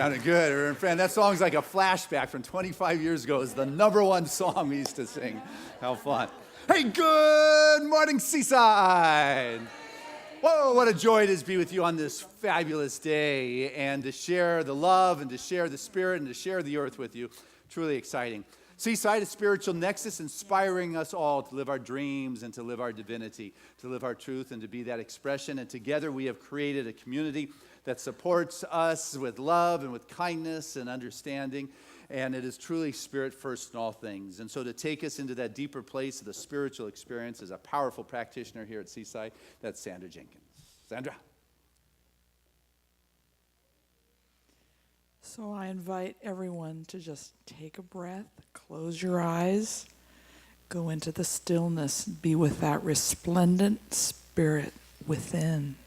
Sounded good. Friend, that song's like a flashback from 25 years ago. It's the #1 song we used to sing. How fun. Hey, good morning, Seaside. Whoa, what a joy it is to be with you on this fabulous day and to share the love and to share the Spirit and to share the earth with you. Truly exciting. Seaside, a spiritual nexus inspiring us all to live our dreams and to live our divinity, to live our truth and to be that expression. And together we have created a community that supports us with love and with kindness and understanding. And it is truly Spirit first in all things. And so to take us into that deeper place of the spiritual experience is a powerful practitioner here at Seaside. That's Sandra Jenkins. Sandra. So I invite everyone to just take a breath, close your eyes, go into the stillness, be with that resplendent Spirit within.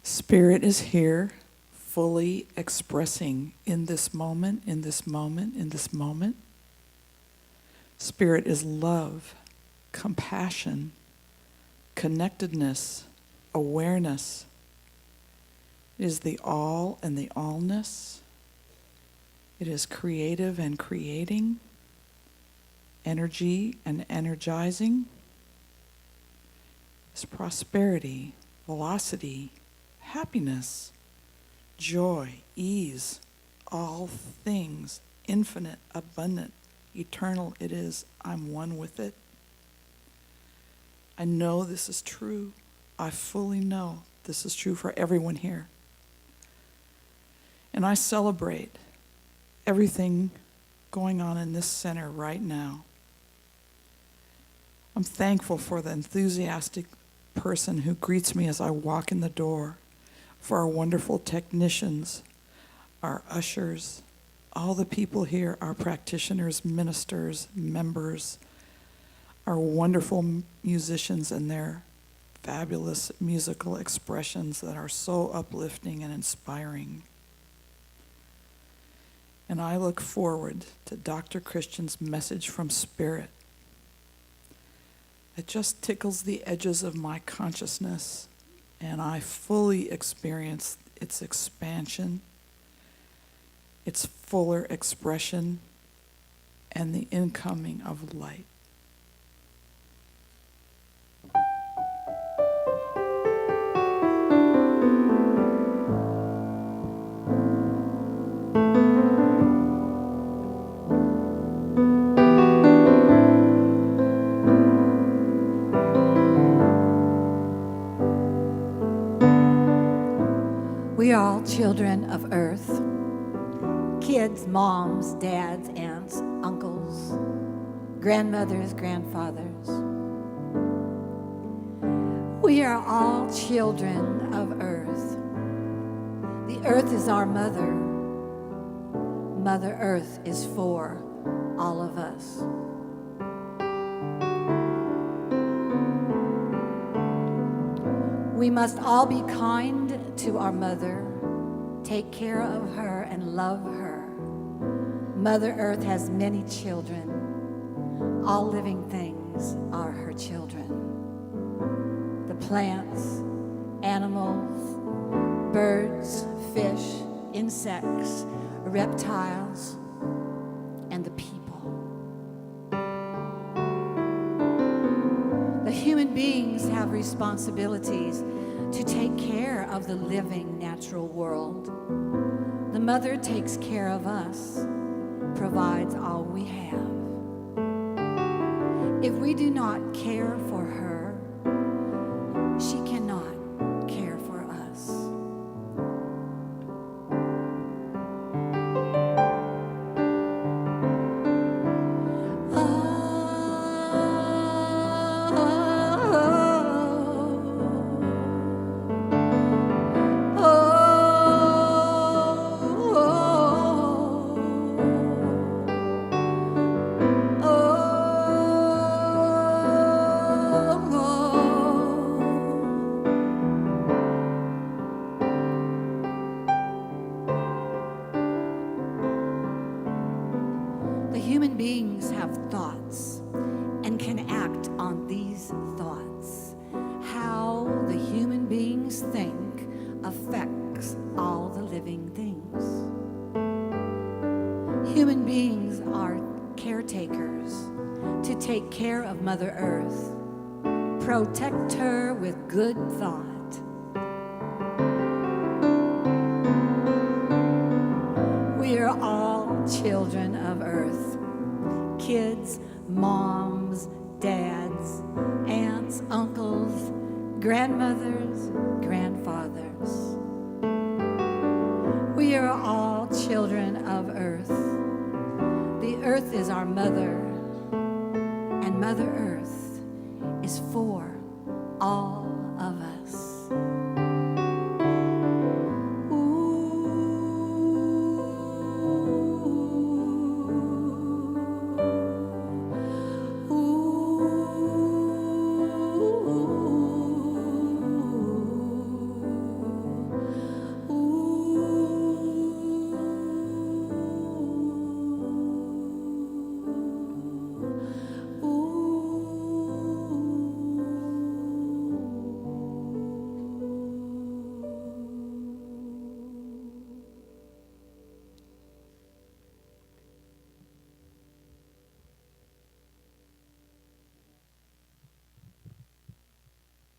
Spirit is here, fully expressing in this moment, in this moment, in this moment. Spirit is love, compassion, connectedness, awareness. It is the all and the allness. It is creative and creating, energy and energizing. It's prosperity, velocity, happiness, joy, ease, all things, infinite, abundant, eternal it is. I'm one with it. I know this is true. I fully know this is true for everyone here. And I celebrate everything going on in this center right now. I'm thankful for the enthusiastic person who greets me as I walk in the door, for our wonderful technicians, our ushers, all the people here, our practitioners, ministers, members, our wonderful musicians and their fabulous musical expressions that are so uplifting and inspiring. And I look forward to Dr. Christian's message from Spirit. It just tickles the edges of my consciousness, and I fully experience its expansion, its fuller expression, and the incoming of light. We are all children of earth. Kids, moms, dads, aunts, uncles, grandmothers, grandfathers. We are all children of earth. The earth is our mother. Mother Earth is for all of us. We must all be kind to our mother, take care of her and love her. Mother Earth has many children. All living things are her children. The plants, animals, birds, fish, insects, reptiles, and the people. The human beings have responsibilities to take care of the living natural world. The mother takes care of us, provides all we have. If we do not care for her, she cannot care for us. Human beings have thoughts and can act on these thoughts. How the human beings think affects all the living things. Human beings are caretakers to take care of Mother Earth, protect her with good thought. We are all children of Earth. Kids, moms, dads, aunts, uncles, grandmothers, grandfathers. We are all children of Earth. The Earth is our mother, and Mother Earth is for all of us.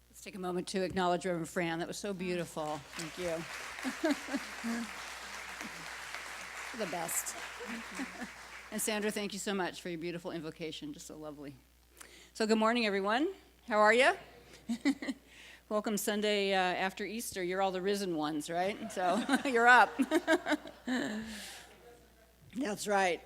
Let's take a moment to acknowledge Reverend Fran. That was so beautiful. Thank you. You're the best. And Sandra, thank you so much for your beautiful invocation. Just so lovely. So good morning, everyone. How are you? Welcome Sunday after Easter. You're all the risen ones, right? So you're up. That's right.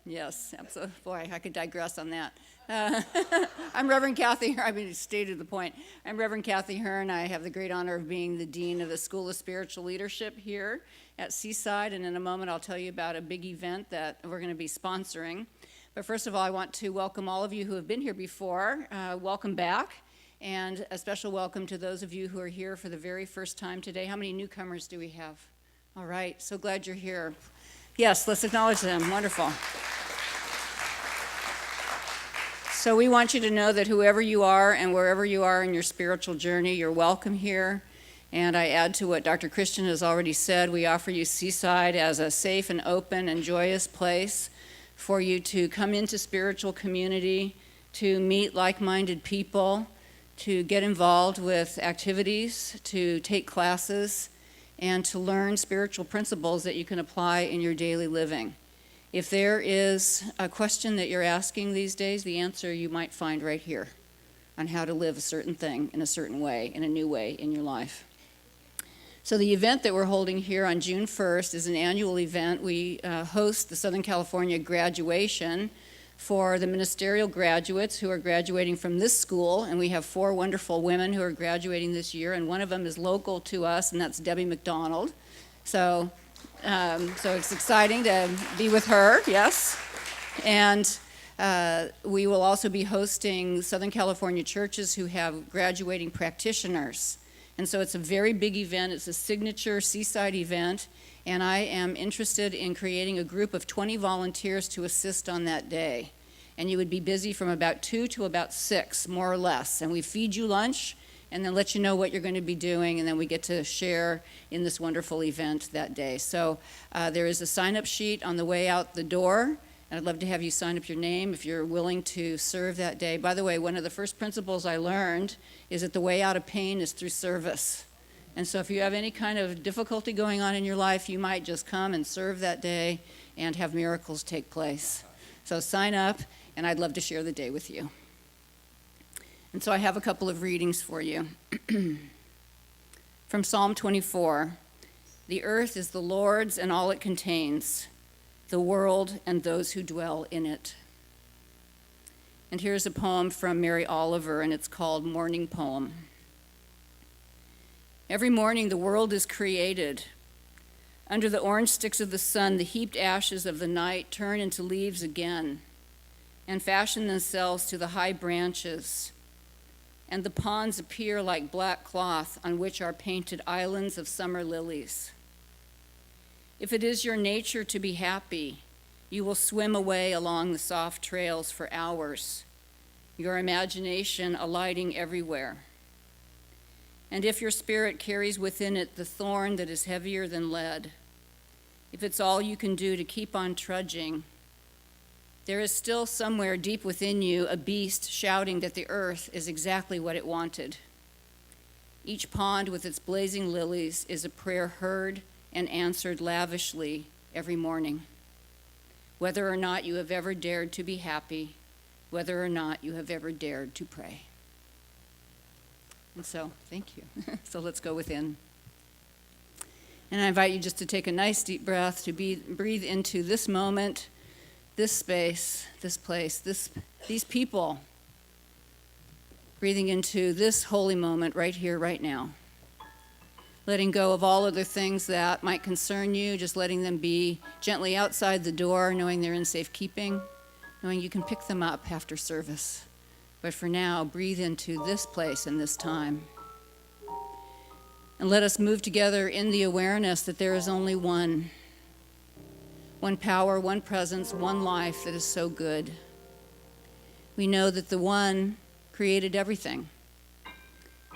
Yes, absolutely. Boy, I could digress on that. I'm Reverend Kathy. I mean, stated the point. I'm Reverend Kathy Hearn. I have the great honor of being the dean of the School of Spiritual Leadership here at Seaside. And in a moment, I'll tell you about a big event that we're going to be sponsoring. But first of all, I want to welcome all of you who have been here before. Welcome back. And a special welcome to those of you who are here for the very first time today. How many newcomers do we have? All right. So glad you're here. Yes, let's acknowledge them. Wonderful. So we want you to know that whoever you are and wherever you are in your spiritual journey, you're welcome here. And I add to what Dr. Christian has already said, we offer you Seaside as a safe and open and joyous place for you to come into spiritual community, to meet like-minded people, to get involved with activities, to take classes, and to learn spiritual principles that you can apply in your daily living. If there is a question that you're asking these days, the answer you might find right here on how to live a certain thing in a certain way, in a new way in your life. So the event that we're holding here on June 1st is an annual event. We host the Southern California graduation for the ministerial graduates who are graduating from this school, and we have 4 wonderful women who are graduating this year, and one of them is local to us, and that's Debbie McDonald. So it's exciting to be with her, yes. And we will also be hosting Southern California churches who have graduating practitioners. And so it's a very big event. It's a signature Seaside event. And I am interested in creating a group of 20 volunteers to assist on that day. And you would be busy from about 2 to about 6, more or less. And we feed you lunch and then let you know what you're going to be doing, and then we get to share in this wonderful event that day. So there is a sign-up sheet on the way out the door, and I'd love to have you sign up your name if you're willing to serve that day. By the way, one of the first principles I learned is that the way out of pain is through service. And so if you have any kind of difficulty going on in your life, you might just come and serve that day and have miracles take place. So sign up, and I'd love to share the day with you. And so I have a couple of readings for you. From Psalm 24, "The earth is the Lord's and all it contains, the world and those who dwell in it." And here's a poem from Mary Oliver, and it's called Morning Poem. "Every morning the world is created. Under the orange sticks of the sun, the heaped ashes of the night turn into leaves again and fashion themselves to the high branches. And the ponds appear like black cloth on which are painted islands of summer lilies. If it is your nature to be happy, you will swim away along the soft trails for hours, your imagination alighting everywhere. And if your spirit carries within it the thorn that is heavier than lead, if it's all you can do to keep on trudging, there is still somewhere deep within you a beast shouting that the earth is exactly what it wanted. Each pond with its blazing lilies is a prayer heard and answered lavishly every morning. Whether or not you have ever dared to be happy, whether or not you have ever dared to pray." And so, thank you. So let's go within. And I invite you just to take a nice deep breath, to breathe into this moment, this space, this place, these people, breathing into this holy moment right here, right now. Letting go of all other things that might concern you, just letting them be gently outside the door, knowing they're in safekeeping, knowing you can pick them up after service. But for now, breathe into this place and this time. And let us move together in the awareness that there is only one power, one presence, one life that is so good. We know that the one created everything,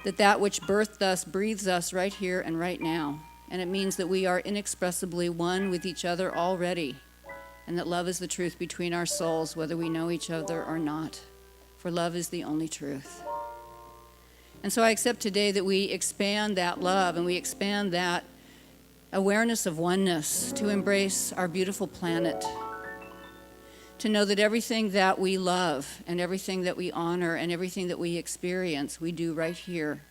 that which birthed us breathes us right here and right now. And it means that we are inexpressibly one with each other already, and that love is the truth between our souls, whether we know each other or not. For love is the only truth. And so I accept today that we expand that love and we expand that awareness of oneness to embrace our beautiful planet, to know that everything that we love and everything that we honor and everything that we experience, we do right here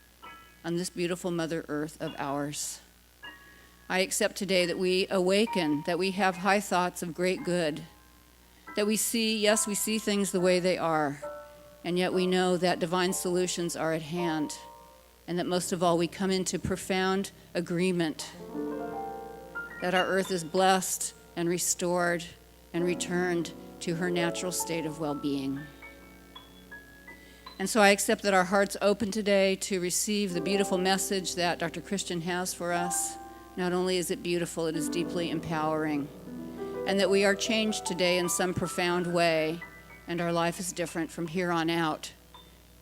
on this beautiful Mother Earth of ours. I accept today that we awaken, that we have high thoughts of great good, that we see things the way they are, and yet we know that divine solutions are at hand, and that most of all we come into profound agreement that our earth is blessed and restored and returned to her natural state of well-being. And so I accept that our hearts open today to receive the beautiful message that Dr. Christian has for us. Not only is it beautiful, it is deeply empowering. And that we are changed today in some profound way, and our life is different from here on out.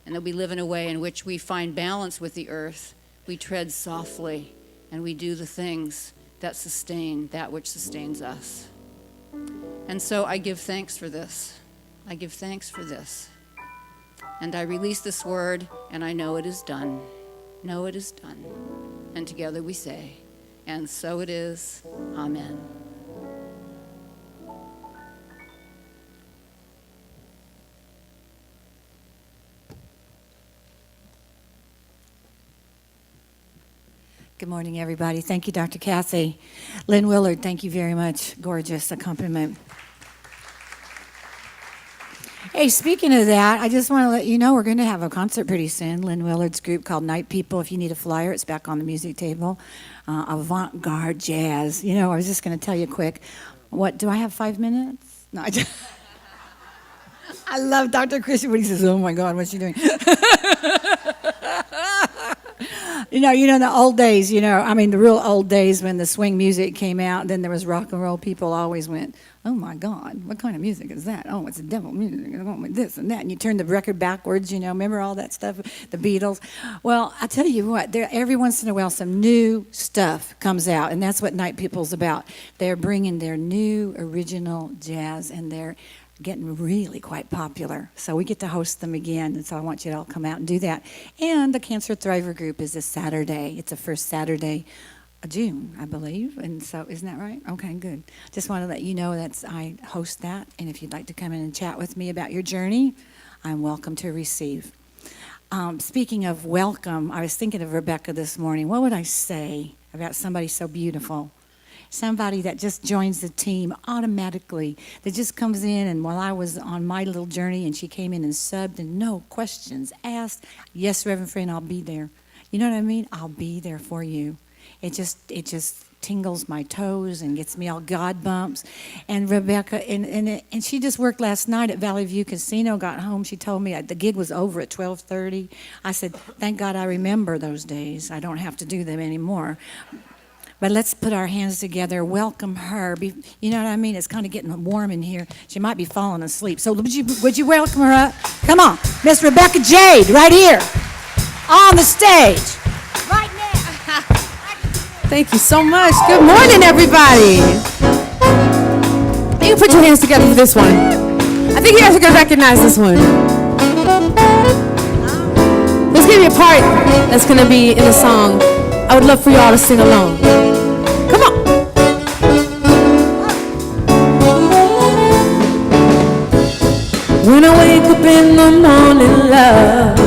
And that we live in a way in which we find balance with the earth. We tread softly, and we do the things that sustain that which sustains us. And so I give thanks for this. I give thanks for this. And I release this word, and I know it is done. Know it is done. And together we say, and so it is. Amen. Good morning, everybody. Thank you, Dr. Kathy. Lynn Willard, thank you very much. Gorgeous accompaniment. Hey, speaking of that, I just want to let you know we're going to have a concert pretty soon. Lynn Willard's group called Night People. If you need a flyer, it's back on the music table. Avant-garde jazz. You know, I was just going to tell you quick. What, do I have 5 minutes? No, I love Dr. Christian when he says, oh my God, what's she doing? The old days, the real old days when the swing music came out, then there was rock and roll, people always went, oh my God, what kind of music is that? Oh, it's a devil music, this and that. And you turn the record backwards, remember all that stuff, the Beatles? Well, I tell you what, every once in a while some new stuff comes out, and that's what Night People's about. They're bringing their new original jazz, and they're getting really quite popular. So we get to host them again, and so I want you to all come out and do that. And the Cancer Thriver Group is this Saturday. It's the first Saturday of June, I believe. And so, isn't that right? Okay, good. Just want to let you know that I host that, and if you'd like to come in and chat with me about your journey, I'm welcome to receive. Speaking of welcome, I was thinking of Rebecca this morning. What would I say about somebody so beautiful? Somebody that just joins the team automatically, that just comes in, and while I was on my little journey and she came in and subbed and no questions asked, yes, Reverend friend, I'll be there. You know what I mean? I'll be there for you. It just tingles my toes and gets me all God bumps. And Rebecca, and she just worked last night at Valley View Casino, got home, she told me the gig was over at 12:30. I said, thank God I remember those days. I don't have to do them anymore. But let's put our hands together, welcome her. You know what I mean? It's kind of getting warm in here. She might be falling asleep. So would you welcome her up? Come on, Miss Rebecca Jade, right here on the stage. Right now. Thank you so much. Good morning, everybody. You can put your hands together for this one. I think you guys are going to recognize this one. Let's give you a part that's going to be in the song. I would love for y'all to sing along. Come on. When I wake up in the morning, love,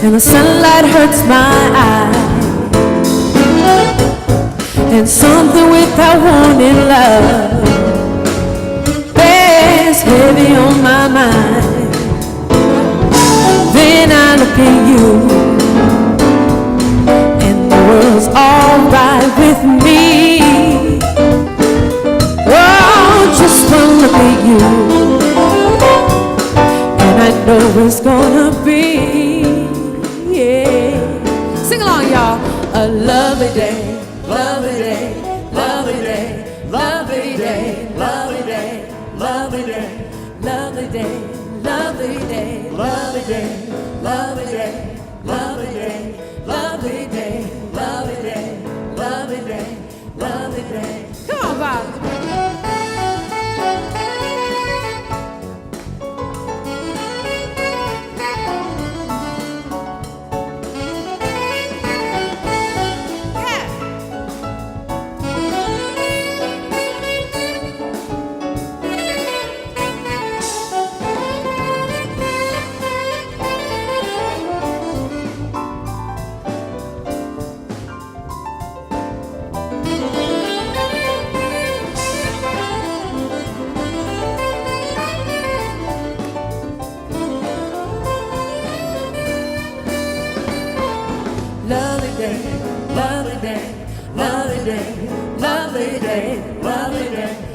and the sunlight hurts my eyes, and something without warning, love, bears heavy on my mind, then I look at you, world's alright with me. Oh, just one look at you, and I know it's gonna be, yeah. Sing along, y'all. A lovely day, lovely day, lovely day, lovely day, lovely day, lovely day, lovely day, lovely day, lovely day, lovely day, lovely day, lovely day. Lovely day, lovely day, lovely day. Come on, Bob.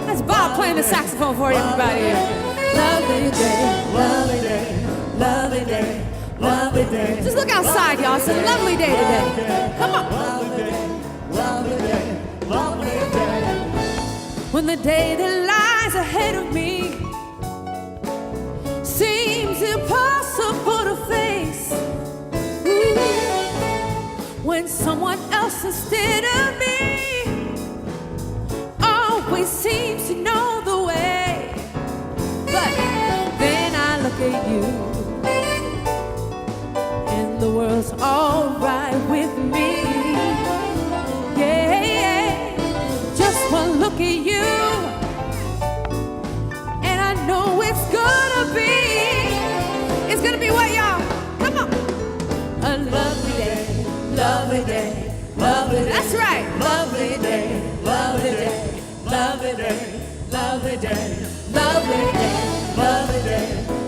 That's Bob playing the saxophone for everybody. Lovely day, lovely day, lovely day, lovely day. Just look outside, y'all. It's a lovely day today. Come on. Lovely day, lovely day, lovely day. When the day that lies ahead of me seems impossible to face, when someone else instead of me always seems to know the way, but then I look at you and the world's alright with me. Yeah, yeah. Just one look at you and I know it's gonna be what, y'all? Come on. A lovely day, lovely day, lovely day. That's right. Lovely day, lovely day, lovely day, lovely day, lovely day, lovely day,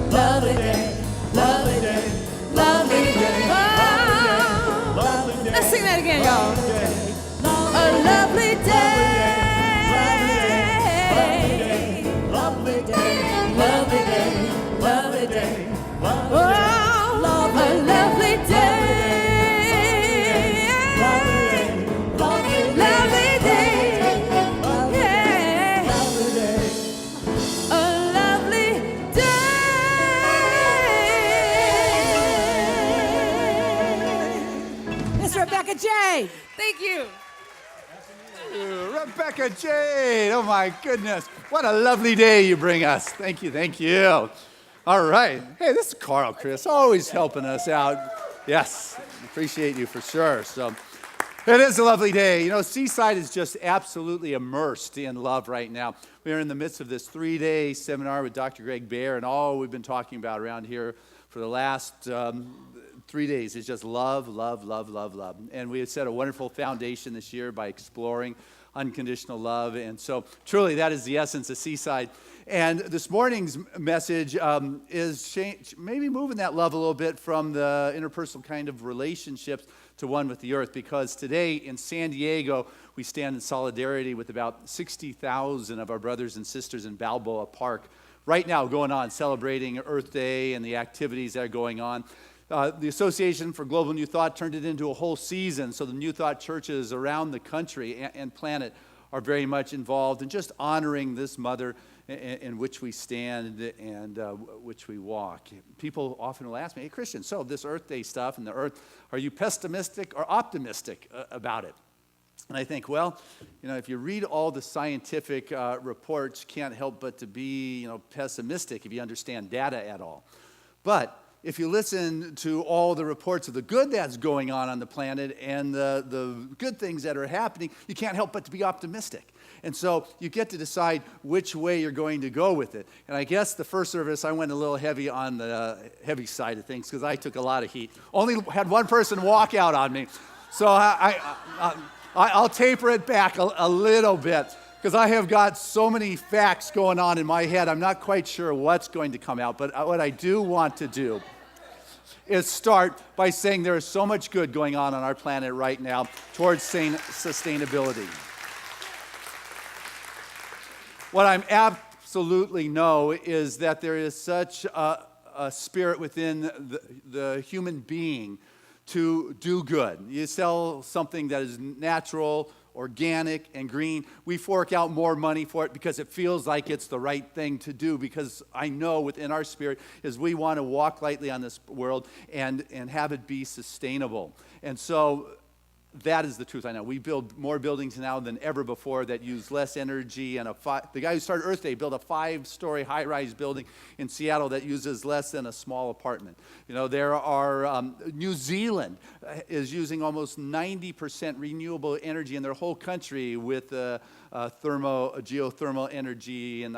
lovely day, lovely day, lovely day. Let's sing that again, y'all. A lovely day, lovely day, lovely day, lovely day. Oh, a lovely day. Jade. Thank you. Rebecca Jade. Oh, my goodness. What a lovely day you bring us. Thank you, thank you. All right. Hey, this is Carl Chris, always helping us out. Yes, appreciate you for sure. So it is a lovely day. You know, Seaside is just absolutely immersed in love right now. We are in the midst of this 3-day seminar with Dr. Greg Baer, and all we've been talking about around here for the last 3 days is just love, love, love, love, love. And we have set a wonderful foundation this year by exploring unconditional love. And so truly that is the essence of Seaside. And this morning's message is maybe moving that love a little bit from the interpersonal kind of relationships to one with the earth, because today in San Diego, we stand in solidarity with about 60,000 of our brothers and sisters in Balboa Park right now going on, celebrating Earth Day and the activities that are going on. The Association for Global New Thought turned it into a whole season, so the New Thought churches around the country and planet are very much involved in just honoring this mother in which we stand and which we walk. People often will ask me, hey, Christian, so this Earth Day stuff and the earth, are you pessimistic or optimistic about it? And I think, well, you know, if you read all the scientific reports, you can't help but to be, pessimistic if you understand data at all. But if you listen to all the reports of the good that's going on the planet and the good things that are happening, you can't help but to be optimistic. And so you get to decide which way you're going to go with it. And I guess the first service, I went a little heavy on the heavy side of things because I took a lot of heat. Only had one person walk out on me. So I'll taper it back a little bit because I have got so many facts going on in my head. I'm not quite sure what's going to come out. But what I do want to do is start by saying there is so much good going on our planet right now towards sustainability. What I absolutely know is that there is such a spirit within the human being to do good. You sell something that is natural, organic, and green, we fork out more money for it because it feels like it's the right thing to do, because I know within our spirit is we want to walk lightly on this world and have it be sustainable. And so that is the truth I know. We build more buildings now than ever before that use less energy. And the guy who started Earth Day built a 5-story high-rise building in Seattle that uses less than a small apartment. You know, there are, New Zealand is using almost 90% renewable energy in their whole country with geothermal energy and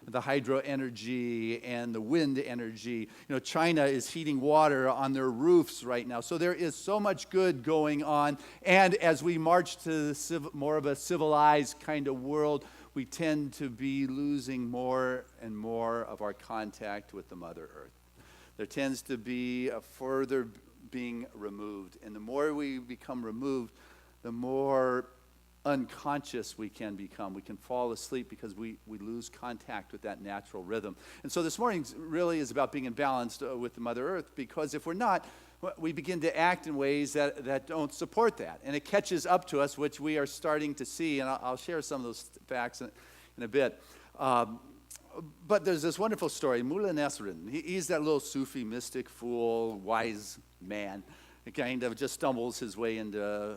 the hydro energy and the wind energy. You know, China is heating water on their roofs right now. So there is so much good going on. And as we march to more of a civilized kind of world, we tend to be losing more and more of our contact with the Mother Earth. There tends to be a further being removed. And the more we become removed, the more unconscious we can become. We can fall asleep because we lose contact with that natural rhythm. And so this morning really is about being in balance with the Mother Earth, because if we're not, we begin to act in ways that don't support that. And it catches up to us, which we are starting to see. And I'll share some of those facts in a bit. But there's this wonderful story. Mullah Nasruddin, he's that little Sufi mystic, fool, wise man. He kind of just stumbles his way into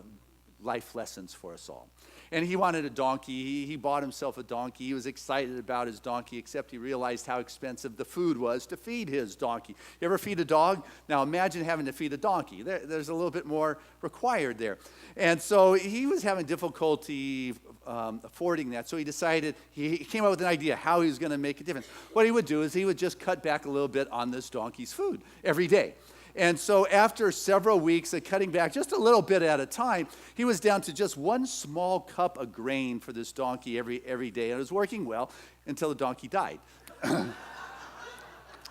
life lessons for us all. And he wanted a donkey. He bought himself a donkey. He was excited about his donkey, except he realized how expensive the food was to feed his donkey. You ever feed a dog? Now imagine having to feed a donkey. There's a little bit more required there. And so he was having difficulty affording that. So he decided, he came up with an idea how he was going to make a difference. What he would do is he would just cut back a little bit on this donkey's food every day. And so after several weeks of cutting back just a little bit at a time, he was down to just one small cup of grain for this donkey every day. And it was working well until the donkey died. And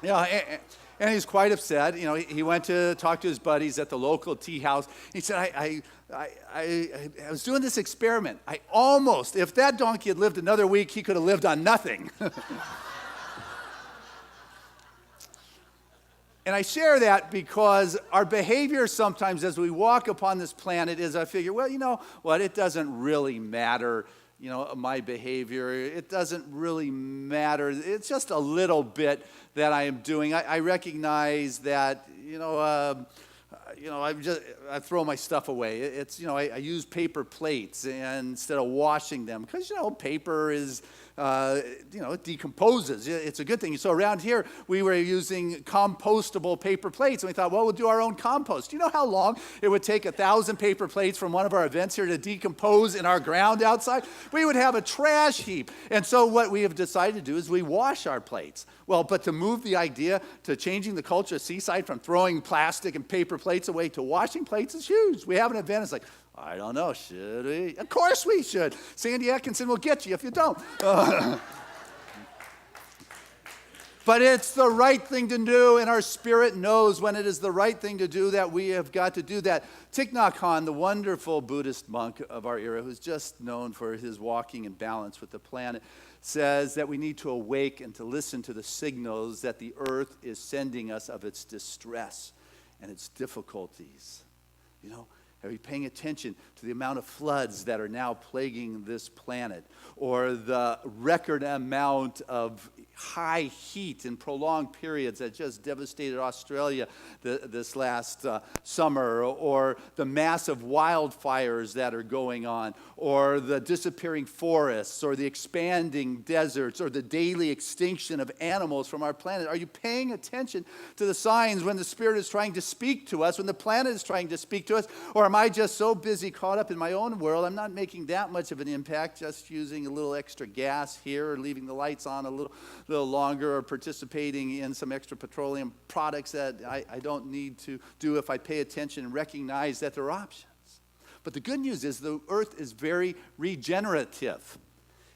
he was quite upset. You know, he went to talk to his buddies at the local tea house. He said, I was doing this experiment. If that donkey had lived another week, he could have lived on nothing. And I share that because our behavior sometimes as we walk upon this planet is I figure, well, you know what, it doesn't really matter, my behavior. It doesn't really matter. It's just a little bit that I am doing. I recognize that, I throw my stuff away. I use paper plates instead of washing them because, paper is, it decomposes. It's a good thing. So around here, we were using compostable paper plates. And we thought, well, we'll do our own compost. Do you know how long it would take 1,000 paper plates from one of our events here to decompose in our ground outside? We would have a trash heap. And so what we have decided to do is we wash our plates. Well, but to move the idea to changing the culture of Seaside from throwing plastic and paper plates away to washing plates is huge. We have an event. It's like, I don't know, should we? Of course we should. Sandy Atkinson will get you if you don't. But it's the right thing to do, and our spirit knows when it is the right thing to do that we have got to do that. Thich Nhat Hanh, the wonderful Buddhist monk of our era, who's just known for his walking in balance with the planet, says that we need to awake and to listen to the signals that the earth is sending us of its distress and its difficulties. Are you paying attention to the amount of floods that are now plaguing this planet, or the record amount of high heat in prolonged periods that just devastated Australia this last summer, or the massive wildfires that are going on, or the disappearing forests, or the expanding deserts, or the daily extinction of animals from our planet? Are you paying attention to the signs when the Spirit is trying to speak to us, when the planet is trying to speak to us? Or am I just so busy, caught up in my own world, I'm not making that much of an impact, just using a little extra gas here, or leaving the lights on a little longer, or participating in some extra petroleum products that I don't need to do if I pay attention and recognize that there are options. But the good news is the earth is very regenerative.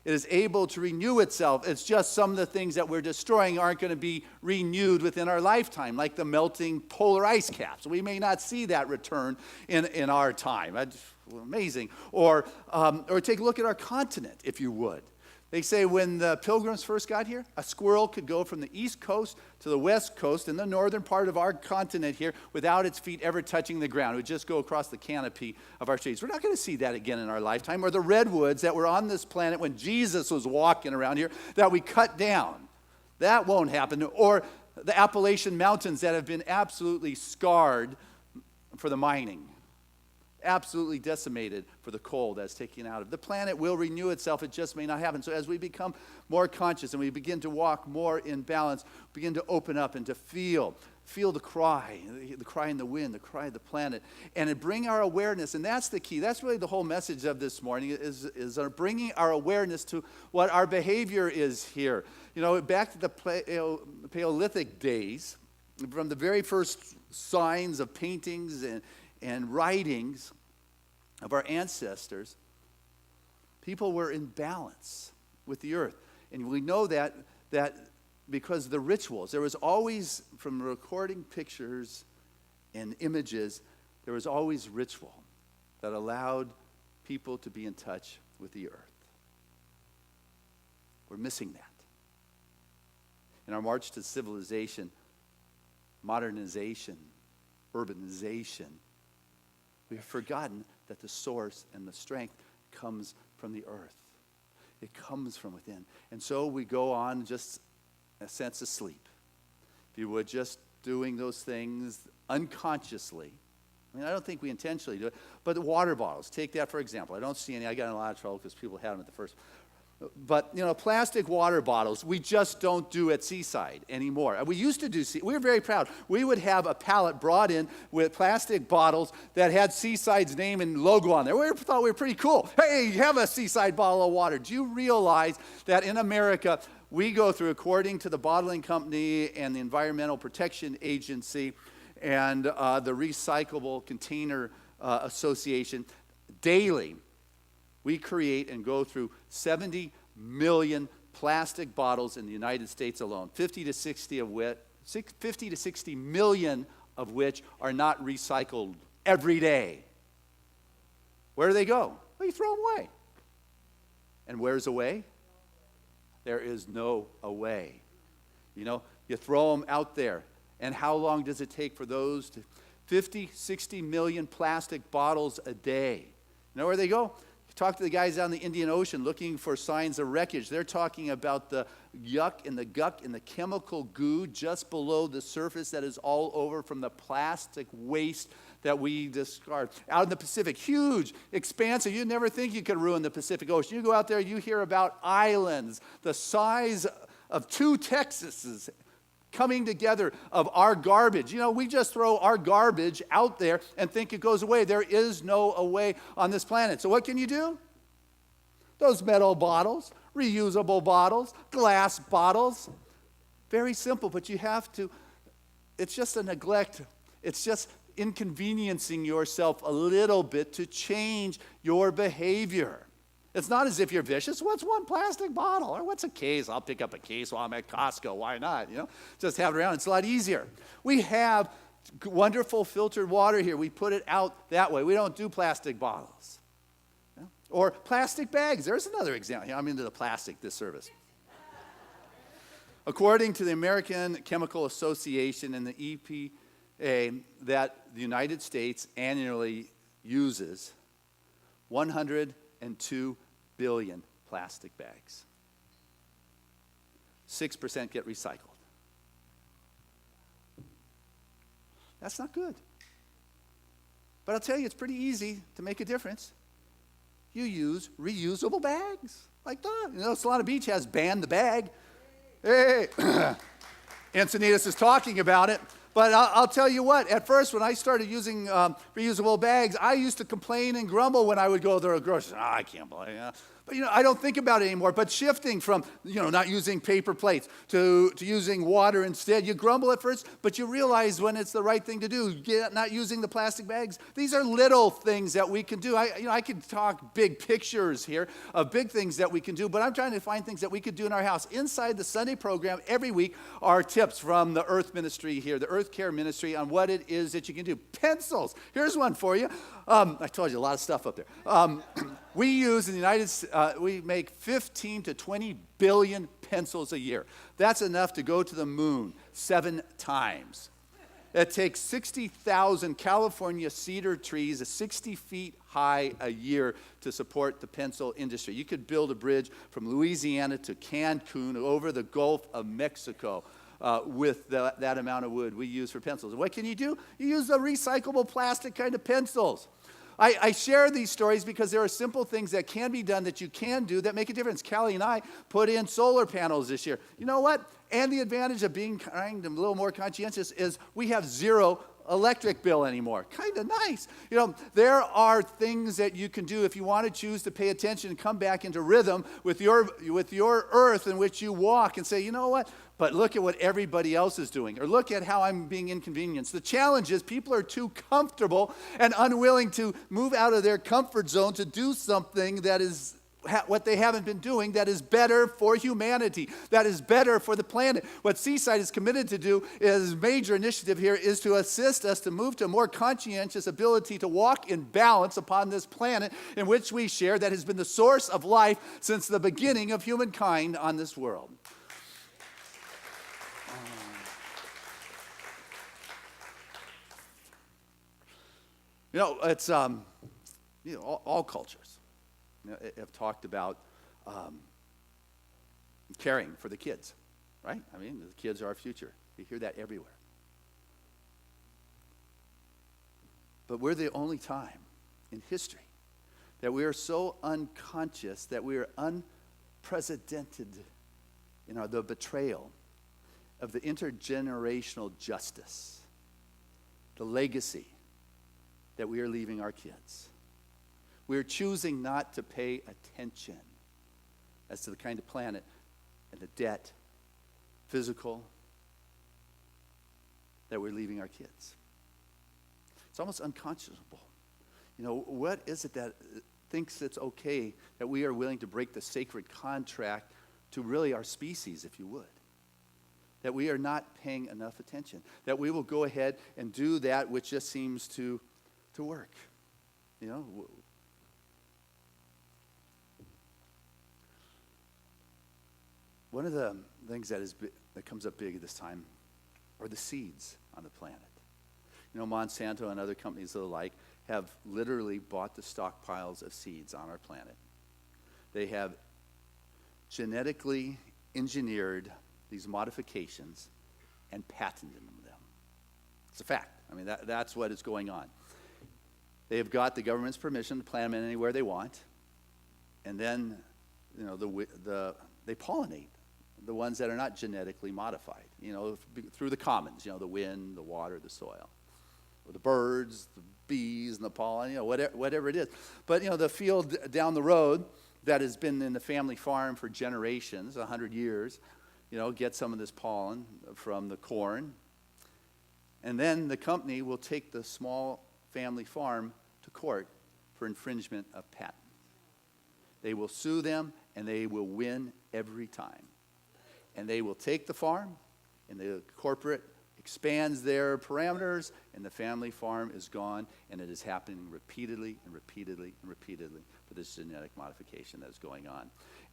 It is able to renew itself. It's just some of the things that we're destroying aren't going to be renewed within our lifetime, like the melting polar ice caps. We may not see that return in our time. That's amazing. Or take a look at our continent, if you would. They say when the Pilgrims first got here, a squirrel could go from the east coast to the west coast in the northern part of our continent here without its feet ever touching the ground. It would just go across the canopy of our trees. We're not going to see that again in our lifetime. Or the redwoods that were on this planet when Jesus was walking around here that we cut down. That won't happen. Or the Appalachian Mountains that have been absolutely scarred for the mining. Absolutely decimated for the coal that's taken out of. The planet will renew itself, it just may not happen. So as we become more conscious and we begin to walk more in balance, begin to open up and to feel the cry in the wind, the cry of the planet, and to bring our awareness, and that's the key. That's really the whole message of this morning, is bringing our awareness to what our behavior is here. Back to the Paleolithic days, from the very first signs of paintings and writings of our ancestors, people were in balance with the earth. And we know that because of the rituals. There was always, from recording pictures and images, there was always ritual that allowed people to be in touch with the earth. We're missing that. In our march to civilization, modernization, urbanization, we have forgotten that the source and the strength comes from the earth. It comes from within. And so we go on just a sense of sleep. If you would, just doing those things unconsciously. I don't think we intentionally do it. But the water bottles, take that for example. I don't see any. I got in a lot of trouble because people had them at the first. But, plastic water bottles, we just don't do at Seaside anymore. We used to do, we were very proud. We would have a pallet brought in with plastic bottles that had Seaside's name and logo on there. We thought we were pretty cool. Hey, you have a Seaside bottle of water. Do you realize that in America, we go through, according to the bottling company and the Environmental Protection Agency and the Recyclable Container Association, daily, we create and go through 70 million plastic bottles in the United States alone, 50 to 60 million of which are not recycled every day. Where do they go? Well, you throw them away. And where's away? There is no away. You throw them out there. And how long does it take for those to 50, 60 million plastic bottles a day? You know where they go? Talk to the guys out in the Indian Ocean looking for signs of wreckage. They're talking about the yuck and the guck and the chemical goo just below the surface that is all over from the plastic waste that we discard. Out in the Pacific, huge, expansive. You'd never think you could ruin the Pacific Ocean. You go out there, you hear about islands the size of 2 Texases coming together of our garbage. You know, we just throw our garbage out there and think it goes away. There is no away on this planet. So what can you do? Those metal bottles, reusable bottles, glass bottles. Very simple, but you have to, it's just a neglect. It's just inconveniencing yourself a little bit to change your behavior. It's not as if you're vicious. What's one plastic bottle? Or what's a case? I'll pick up a case while I'm at Costco. Why not? You know, just have it around. It's a lot easier. We have wonderful filtered water here. We put it out that way. We don't do plastic bottles. You know? Or plastic bags. There's another example. I'm into the plastic this service. According to the American Chemical Association and the EPA, that the United States annually uses 102 billion plastic bags. 6% get recycled. That's not good. But I'll tell you, it's pretty easy to make a difference. You use reusable bags like that. You know, Solana Beach has banned the bag. Hey, Encinitas is talking about it. But I'll tell you what, at first when I started using reusable bags, I used to complain and grumble when I would go to the grocery store. I can't believe it. But, you know, I don't think about it anymore. But shifting from, you know, not using paper plates to using water instead, you grumble at first, but you realize when it's the right thing to do, not using the plastic bags. These are little things that we can do. I could talk big pictures here of big things that we can do, but I'm trying to find things that we could do in our house. Inside the Sunday program every week are tips from the Earth Ministry here, the Earth Care Ministry, on what it is that you can do. Pencils. Here's one for you. I told you a lot of stuff up there. We use in the United States, we make 15 to 20 billion pencils a year. That's enough to go to the moon 7 times. It takes 60,000 California cedar trees, 60 feet high a year to support the pencil industry. You could build a bridge from Louisiana to Cancun over the Gulf of Mexico with that amount of wood we use for pencils. What can you do? You use the recyclable plastic kind of pencils. I share these stories because there are simple things that can be done that you can do that make a difference. Callie and I put in solar panels this year. You know what? And the advantage of being kind of a little more conscientious is we have 0 electric bill anymore. Kind of nice. You know, there are things that you can do if you want to choose to pay attention and come back into rhythm with your earth in which you walk and say, you know what? But look at what everybody else is doing, or look at how I'm being inconvenienced. The challenge is people are too comfortable and unwilling to move out of their comfort zone to do something that is what they haven't been doing, that is better for humanity, that is better for the planet. What Seaside is committed to do, is major initiative here, is to assist us to move to a more conscientious ability to walk in balance upon this planet in which we share, that has been the source of life since the beginning of humankind on this world. You know, it's all cultures have talked about caring for the kids, right? I mean, the kids are our future. You hear that everywhere. But we're the only time in history that we are so unconscious, that we are unprecedented in the betrayal of the intergenerational justice, the legacy that we are leaving our kids. We're choosing not to pay attention as to the kind of planet and the debt, physical, that we're leaving our kids. It's almost unconscionable. You know, what is it that thinks it's okay that we are willing to break the sacred contract to really our species, if you would? That we are not paying enough attention. That we will go ahead and do that which just seems to work. You know, one of the things that comes up big at this time are the seeds on the planet. You know, Monsanto and other companies of the like have literally bought the stockpiles of seeds on our planet. They have genetically engineered these modifications and patented them. It's a fact. I mean, that's what is going on. They have got the government's permission to plant them anywhere they want, and then, they pollinate the ones that are not genetically modified, through the commons, the wind, the water, the soil, or the birds, the bees, and the pollen, whatever it is. But, the field down the road that has been in the family farm for generations, 100 years, gets some of this pollen from the corn. And then the company will take the small family farm to court for infringement of patent. They will sue them, and they will win every time. And they will take the farm, and the corporate expands their parameters, and the family farm is gone, and it is happening repeatedly and repeatedly and repeatedly for this genetic modification that is going on.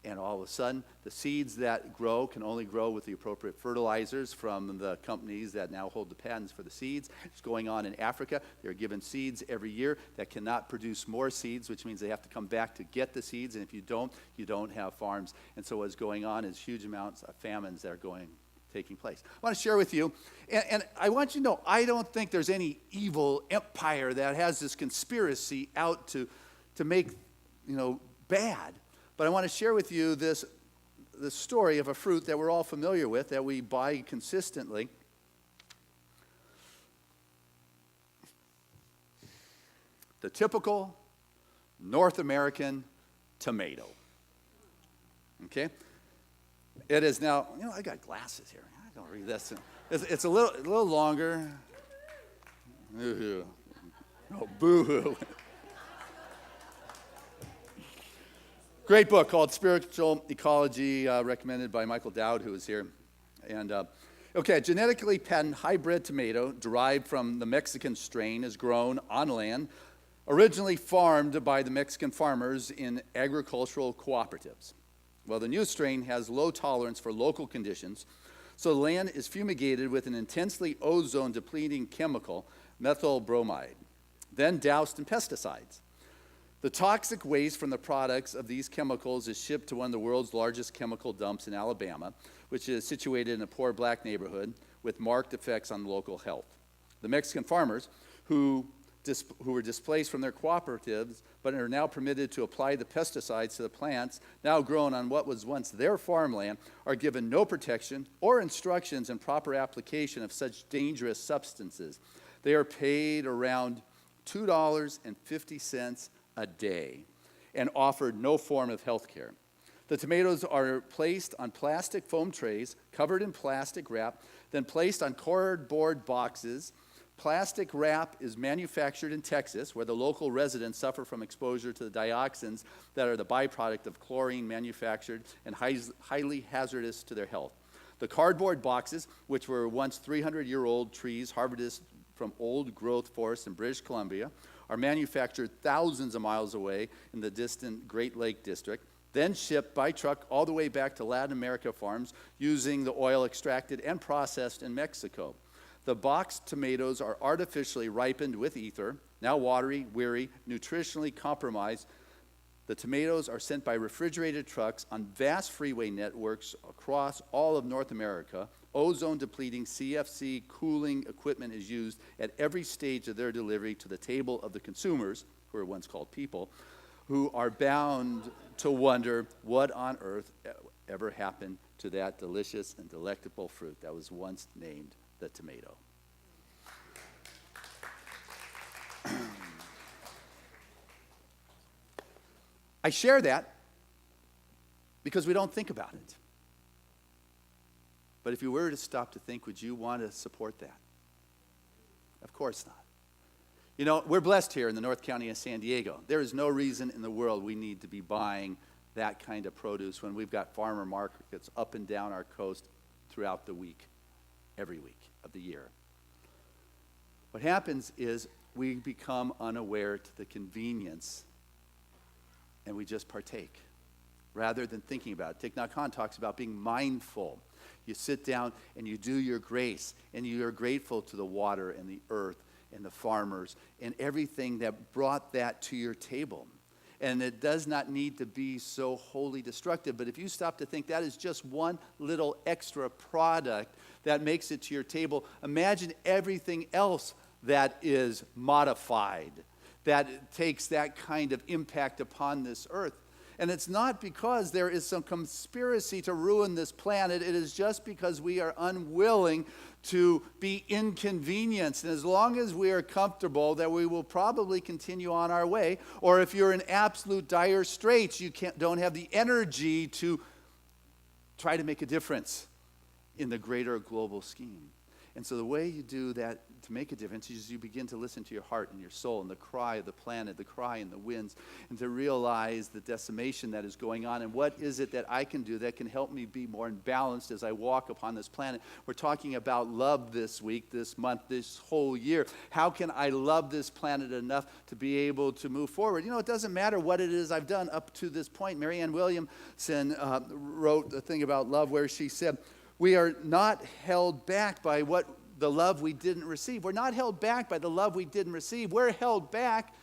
And all of a sudden, the seeds that grow can only grow with the appropriate fertilizers from the companies that now hold the patents for the seeds. It's going on in Africa. They're given seeds every year that cannot produce more seeds, which means they have to come back to get the seeds, and if you don't have farms. And so what's going on is huge amounts of famines that are taking place. I want to share with you, and I want you to know, I don't think there's any evil empire that has this conspiracy out to make, bad. But I want to share with you the story of a fruit that we're all familiar with, that we buy consistently. The typical North American tomato. Okay? It is now, I got glasses here. I don't read this. It's a little longer. Ooh. Oh, boo-hoo. Great book called Spiritual Ecology, recommended by Michael Dowd, who is here. And genetically patented hybrid tomato derived from the Mexican strain is grown on land, originally farmed by the Mexican farmers in agricultural cooperatives. Well, the new strain has low tolerance for local conditions, so the land is fumigated with an intensely ozone-depleting chemical, methyl bromide, then doused in pesticides. The toxic waste from the products of these chemicals is shipped to one of the world's largest chemical dumps in Alabama, which is situated in a poor black neighborhood with marked effects on local health. The Mexican farmers, who were displaced from their cooperatives but are now permitted to apply the pesticides to the plants now grown on what was once their farmland, are given no protection or instructions in proper application of such dangerous substances. They are paid around $2.50 a day and offered no form of health care. The tomatoes are placed on plastic foam trays covered in plastic wrap, then placed on cardboard boxes. Plastic wrap is manufactured in Texas, where the local residents suffer from exposure to the dioxins that are the byproduct of chlorine manufactured and highly hazardous to their health. The cardboard boxes, which were once 300-year-old trees harvested from old-growth forests in British Columbia, are manufactured thousands of miles away in the distant Great Lake District, then shipped by truck all the way back to Latin America farms using the oil extracted and processed in Mexico. The boxed tomatoes are artificially ripened with ether, now watery, weary, nutritionally compromised. The tomatoes are sent by refrigerated trucks on vast freeway networks across all of North America. Ozone-depleting CFC cooling equipment is used at every stage of their delivery to the table of the consumers, who were once called people, who are bound to wonder what on earth ever happened to that delicious and delectable fruit that was once named the tomato. I share that because we don't think about it. But if you were to stop to think, would you want to support that? Of course not. We're blessed here in the North County of San Diego. There is no reason in the world we need to be buying that kind of produce when we've got farmer markets up and down our coast throughout the week, every week of the year. What happens is we become unaware to the convenience and we just partake rather than thinking about it. Thich Nhat Hanh talks about being mindful. You sit down and you do your grace, and you are grateful to the water and the earth and the farmers and everything that brought that to your table. And it does not need to be so wholly destructive. But if you stop to think that is just one little extra product that makes it to your table, imagine everything else that is modified, that takes that kind of impact upon this earth. And it's not because there is some conspiracy to ruin this planet. It is just because we are unwilling to be inconvenienced. And as long as we are comfortable, that we will probably continue on our way. Or if you're in absolute dire straits, you don't have the energy to try to make a difference in the greater global scheme. And so the way you do that to make a difference is you begin to listen to your heart and your soul and the cry of the planet, the cry in the winds, and to realize the decimation that is going on. And what is it that I can do that can help me be more balanced as I walk upon this planet? We're talking about love this week, this month, this whole year. How can I love this planet enough to be able to move forward? You know, it doesn't matter what it is I've done up to this point. Marianne Williamson wrote a thing about love where she said, we are not held back by the love we didn't receive. We're not held back by the love we didn't receive. We're held back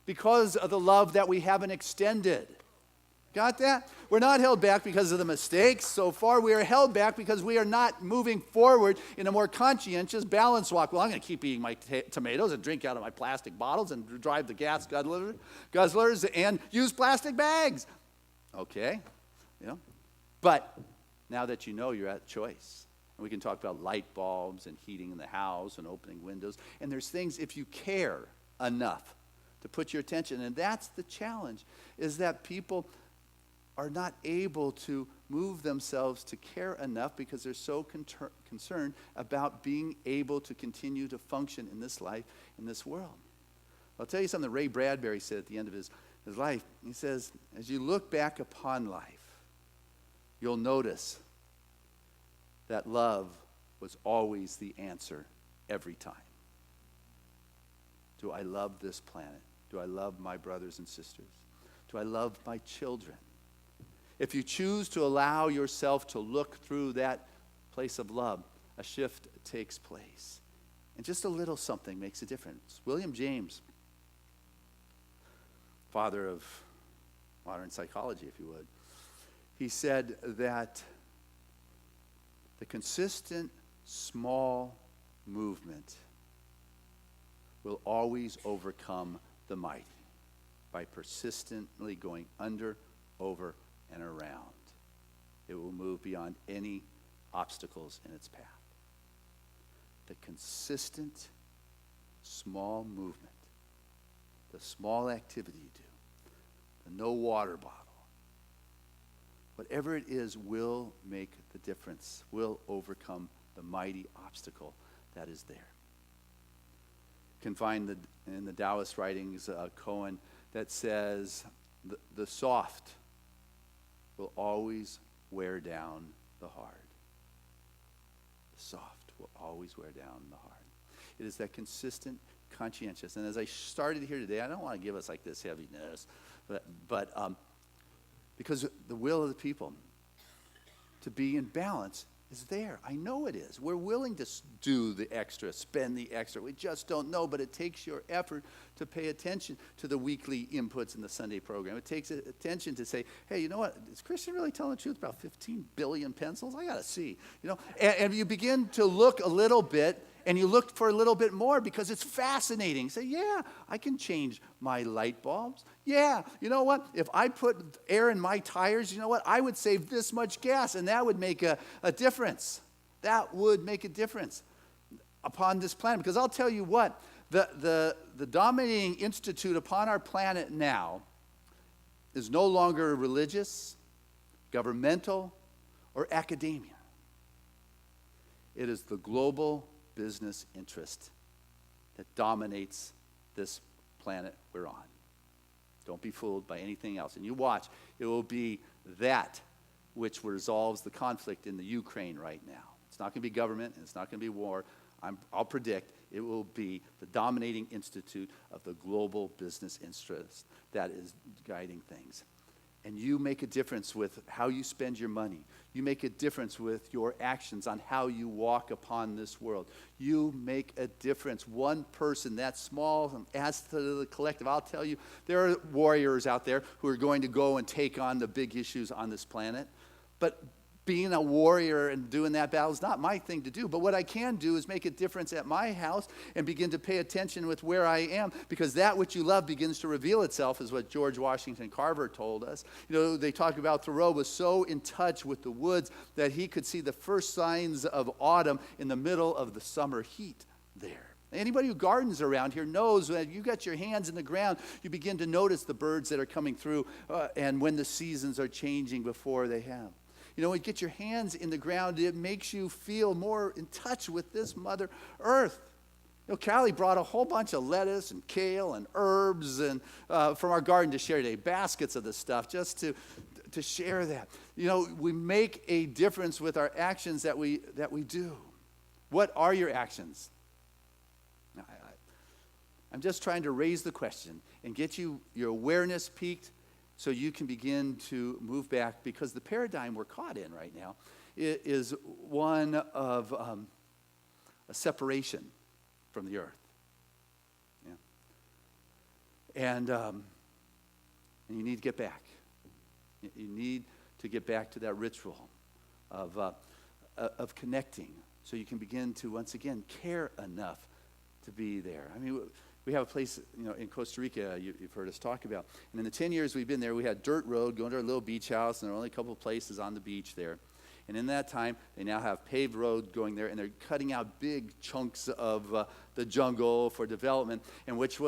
because of the love that we haven't extended. Got that? We're not held back because of the mistakes so far. We are held back because we are not moving forward in a more conscientious, balanced walk. Well, I'm going to keep eating my tomatoes and drink out of my plastic bottles and drive the gas guzzlers and use plastic bags. Okay, but now that you know, you're at choice. And we can talk about light bulbs and heating in the house and opening windows. And there's things, if you care enough to put your attention, and that's the challenge, is that people are not able to move themselves to care enough because they're so concerned about being able to continue to function in this life, in this world. I'll tell you something Ray Bradbury said at the end of his life. He says, as you look back upon life, you'll notice that love was always the answer every time. Do I love this planet? Do I love my brothers and sisters? Do I love my children? If you choose to allow yourself to look through that place of love, a shift takes place. And just a little something makes a difference. William James, father of modern psychology, if you would, he said that the consistent small movement will always overcome the mighty by persistently going under, over, and around. It will move beyond any obstacles in its path. The consistent small movement, the small activity you do, the no water bottle, whatever it is will make the difference, will overcome the mighty obstacle that is there. You can find in the Taoist writings, Cohen, that says the soft will always wear down the hard. The soft will always wear down the hard. It is that consistent, conscientious. And as I started here today, I don't want to give us like this heaviness, but because the will of the people to be in balance is there. I know it is. We're willing to do the extra, spend the extra. We just don't know, but it takes your effort to pay attention to the weekly inputs in the Sunday program. It takes attention to say, hey, you know what? Is Christian really telling the truth about 15 billion pencils? I got to see. And you begin to look a little bit, and you look for a little bit more because it's fascinating. Say, yeah, I can change my light bulbs. Yeah, you know what? If I put air in my tires, you know what? I would save this much gas, and that would make a difference. That would make a difference upon this planet. Because I'll tell you what, the dominating institute upon our planet now is no longer religious, governmental, or academia. It is the global business interest that dominates this planet we're on. Don't be fooled by anything else. And you watch, it will be that which resolves the conflict in the Ukraine right now. It's not going to be government, and it's not going to be war. I'll predict it will be the dominating institute of the global business interest that is guiding things. and you make a difference with how you spend your money. You make a difference with your actions on how you walk upon this world. You make a difference. One person, that small, adds to the collective. I'll tell you, there are warriors out there who are going to go and take on the big issues on this planet. But being a warrior and doing that battle is not my thing to do. But what I can do is make a difference at my house and begin to pay attention with where I am, because that which you love begins to reveal itself, is what George Washington Carver told us. You know, they talk about Thoreau was so in touch with the woods that he could see the first signs of autumn in the middle of the summer heat there. Anybody who gardens around here knows that you got your hands in the ground, you begin to notice the birds that are coming through and when the seasons are changing before they have. You know, when you get your hands in the ground, it makes you feel more in touch with this Mother Earth. You know, Callie brought a whole bunch of lettuce and kale and herbs and from our garden to share today, baskets of this stuff, just to share that. You know, we make a difference with our actions that we do. What are your actions? I'm just trying to raise the question and get your awareness peaked, so you can begin to move back, because the paradigm we're caught in right now is one of a separation from the earth. Yeah. And you need to get back. You need to get back to that ritual of connecting, so you can begin to once again care enough to be there. I mean, we have a place, you know, in Costa Rica you've heard us talk about. And in the 10 years we've been there, we had dirt road going to our little beach house, and there are only a couple of places on the beach there. And in that time, they now have paved road going there, and they're cutting out big chunks of the jungle for development, and which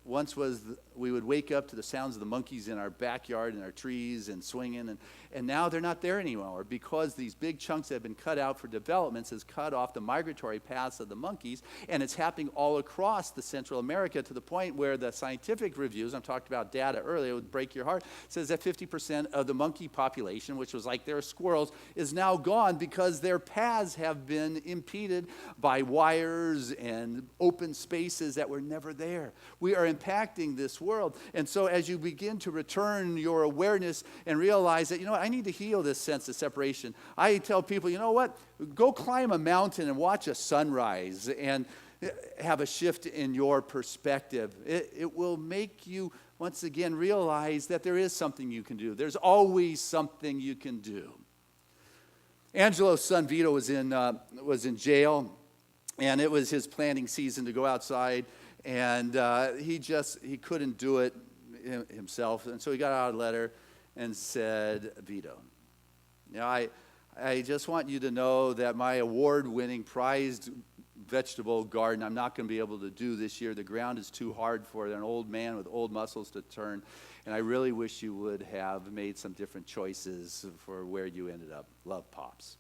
once was, we would wake up to the sounds of the monkeys in our backyard and our trees and swinging, and now they're not there anymore, because these big chunks that have been cut out for developments has cut off the migratory paths of the monkeys, and it's happening all across the Central America, to the point where the scientific reviews, I talked about data earlier, it would break your heart, says that 50% of the monkey population, which was like their squirrels, is now gone because their paths have been impeded by wires and open spaces that were never there. We are impacting this world. And so as you begin to return your awareness and realize that, you know what, I need to heal this sense of separation. I tell people, you know what, go climb a mountain and watch a sunrise and have a shift in your perspective. It will make you once again realize that there is something you can do. There's always something you can do. Angelo's son Vito was in jail, and it was his planning season to go outside, and he couldn't do it himself, and so he got out a letter and said, Vito, you know, I just want you to know that my award-winning prized vegetable garden I'm not going to be able to do this year. The ground is too hard for an old man with old muscles to turn, and I really wish you would have made some different choices for where you ended up. Love, Pops.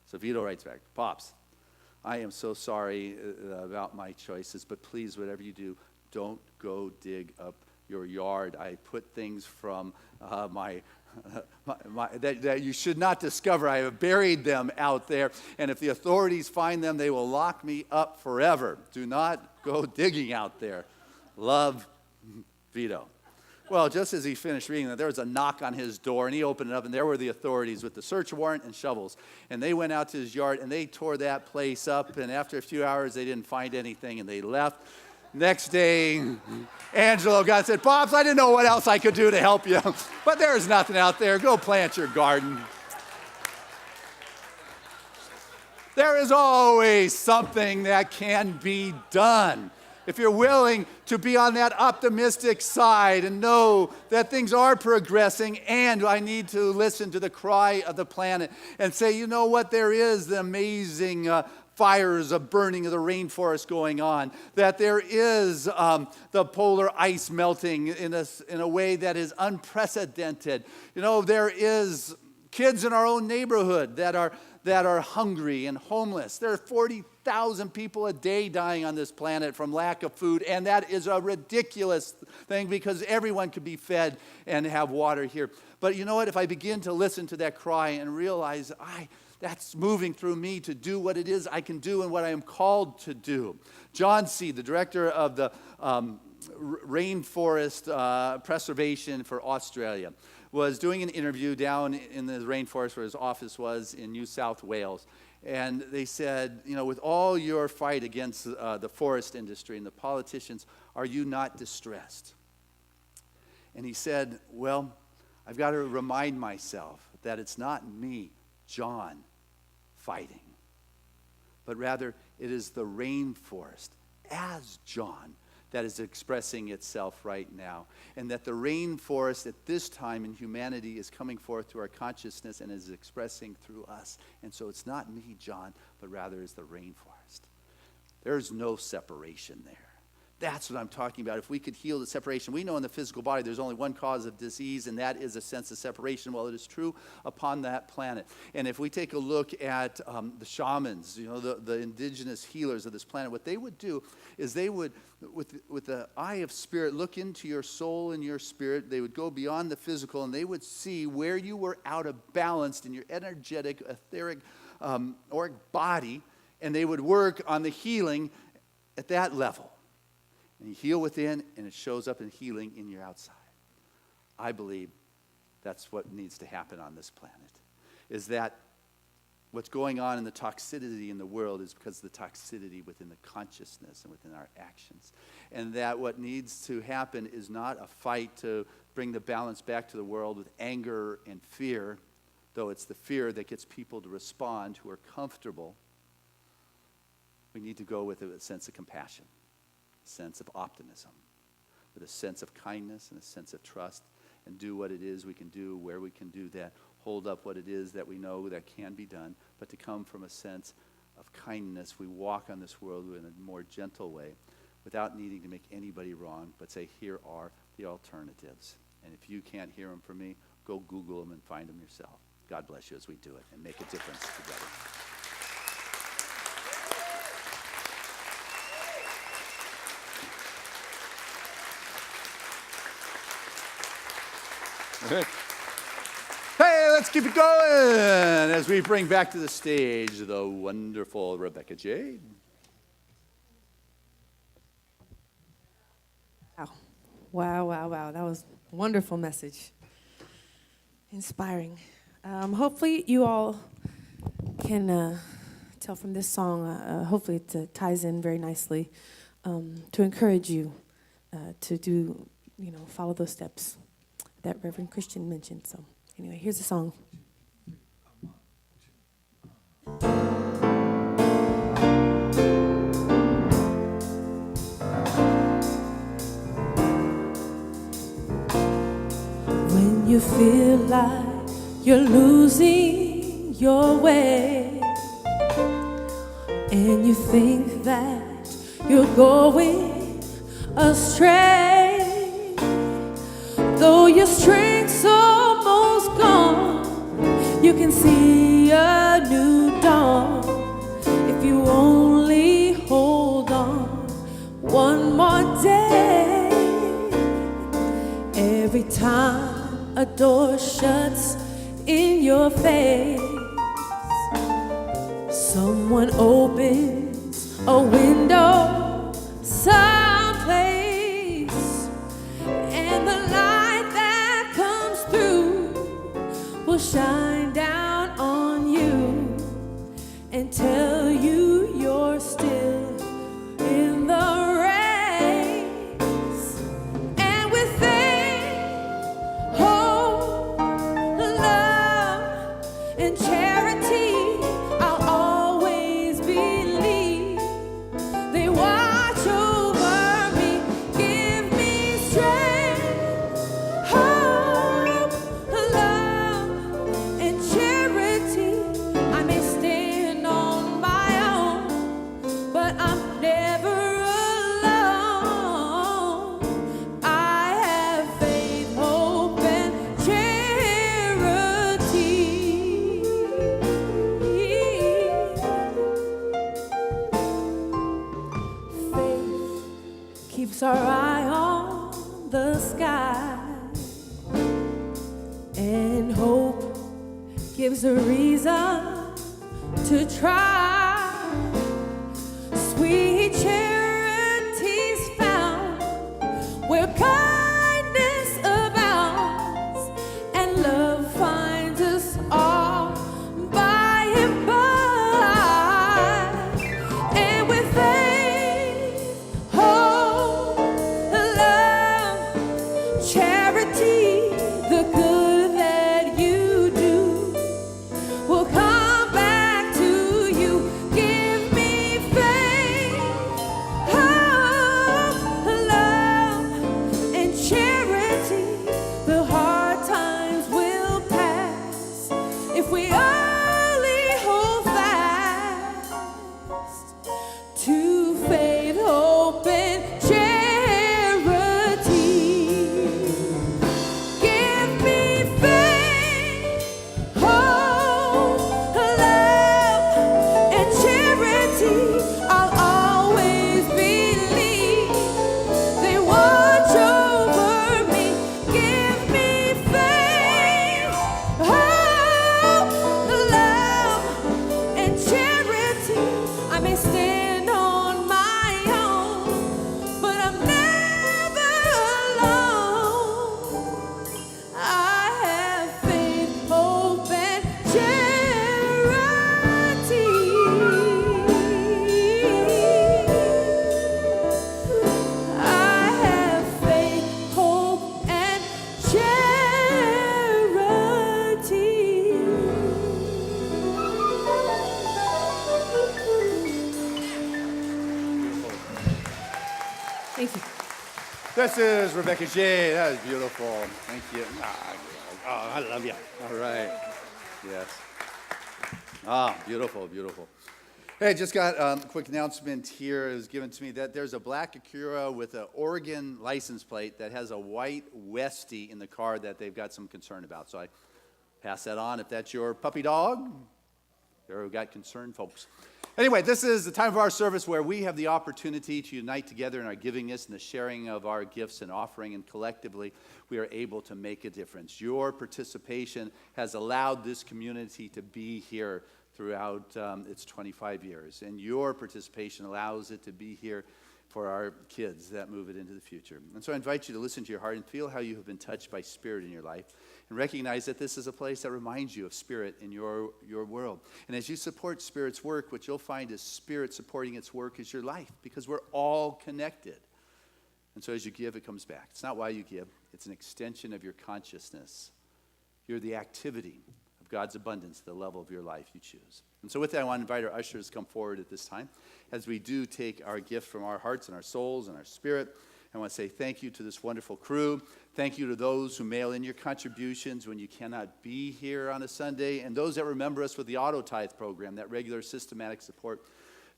So Vito writes back, Pops, I am so sorry about my choices, but please, whatever you do, don't go dig up your yard. I put things from that you should not discover. I have buried them out there, and if the authorities find them, they will lock me up forever. Do not go digging out there. Love, Vito. Well, just as he finished reading that, there was a knock on his door, and he opened it up, and there were the authorities with the search warrant and shovels. And they went out to his yard, and they tore that place up, and after a few hours, they didn't find anything, and they left. Next day, Angelo got said, Pops, I didn't know what else I could do to help you, but there's nothing out there. Go plant your garden. There is always something that can be done. If you're willing to be on that optimistic side and know that things are progressing, and I need to listen to the cry of the planet and say, you know what, there is the amazing fires of burning of the rainforest going on, that there is the polar ice melting in a way that is unprecedented. You know, there is kids in our own neighborhood that are hungry and homeless. There are 40,000 people a day dying on this planet from lack of food, and that is a ridiculous thing because everyone could be fed and have water here. But you know what? If I begin to listen to that cry and realize that's moving through me to do what it is I can do and what I am called to do. John C., the director of the rainforest preservation for Australia, was doing an interview down in the rainforest where his office was in New South Wales. And they said, with all your fight against the forest industry and the politicians, are you not distressed? And he said, well, I've got to remind myself that it's not me, John, fighting, but rather it is the rainforest as John that is expressing itself right now. And that the rainforest at this time in humanity is coming forth to our consciousness and is expressing through us. And so it's not me, John, but rather it's the rainforest. There's no separation there. That's what I'm talking about. If we could heal the separation, we know in the physical body there's only one cause of disease, and that is a sense of separation. Well, it is true upon that planet. And if we take a look at the shamans, the indigenous healers of this planet, what they would do is they would, with the eye of spirit, look into your soul and your spirit. They would go beyond the physical, and they would see where you were out of balance in your energetic, etheric, auric body, and they would work on the healing at that level. And you heal within, and it shows up in healing in your outside. I believe that's what needs to happen on this planet, is that what's going on in the toxicity in the world is because of the toxicity within the consciousness and within our actions. And that what needs to happen is not a fight to bring the balance back to the world with anger and fear, though it's the fear that gets people to respond who are comfortable. We need to go with a sense of compassion, a sense of optimism, with a sense of kindness and a sense of trust, and do what it is we can do, where we can do that, hold up what it is that we know that can be done, but to come from a sense of kindness. We walk on this world in a more gentle way without needing to make anybody wrong, but say, here are the alternatives. And if you can't hear them from me, go Google them and find them yourself. God bless you as we do it and make a difference together. Good. Hey, let's keep it going as we bring back to the stage the wonderful Rebecca Jade. Wow. That was a wonderful message. Inspiring. Hopefully you all can tell from this song, hopefully it ties in very nicely to encourage you to do, follow those steps that Reverend Christian mentioned. So anyway, here's the song. When you feel like you're losing your way and you think that you're going astray, though your strength's almost gone, you can see a new dawn if you only hold on one more day. Every time a door shuts in your face, someone opens a window someplace, and the light that comes through will shine down on you and tell you you're still in the race. And with faith, hope, love, and charity, I'll always believe they watch over me, give me strength, hope, love, and charity. I may stand on my own, but I'm never alone. I have faith, hope, and charity. Faith keeps our eye on the sky, and hope gives a reason to try. Sweet charity's found Thank you. This is Rebecca J. That is beautiful. Thank you. Oh, I love you. All right. Yes. Beautiful, beautiful. Hey, just got a quick announcement here. It was given to me that there's a black Acura with an Oregon license plate that has a white Westie in the car that they've got some concern about. So I pass that on. If that's your puppy dog, we've got concerned folks. Anyway, this is the time of our service where we have the opportunity to unite together in our givingness and the sharing of our gifts and offering, and collectively we are able to make a difference. Your participation has allowed this community to be here throughout its 25 years, and your participation allows it to be here for our kids that move it into the future. And so I invite you to listen to your heart and feel how you have been touched by Spirit in your life, and recognize that this is a place that reminds you of Spirit in your world. And as you support Spirit's work, what you'll find is Spirit supporting its work is your life, because we're all connected. And so as you give, it comes back. It's not why you give. It's an extension of your consciousness. You're the activity of God's abundance, the level of your life you choose. And so with that, I want to invite our ushers to come forward at this time as we do take our gift from our hearts and our souls and our spirit. I want to say thank you to this wonderful crew. Thank you to those who mail in your contributions when you cannot be here on a Sunday, and those that remember us with the Auto Tithe program, that regular systematic support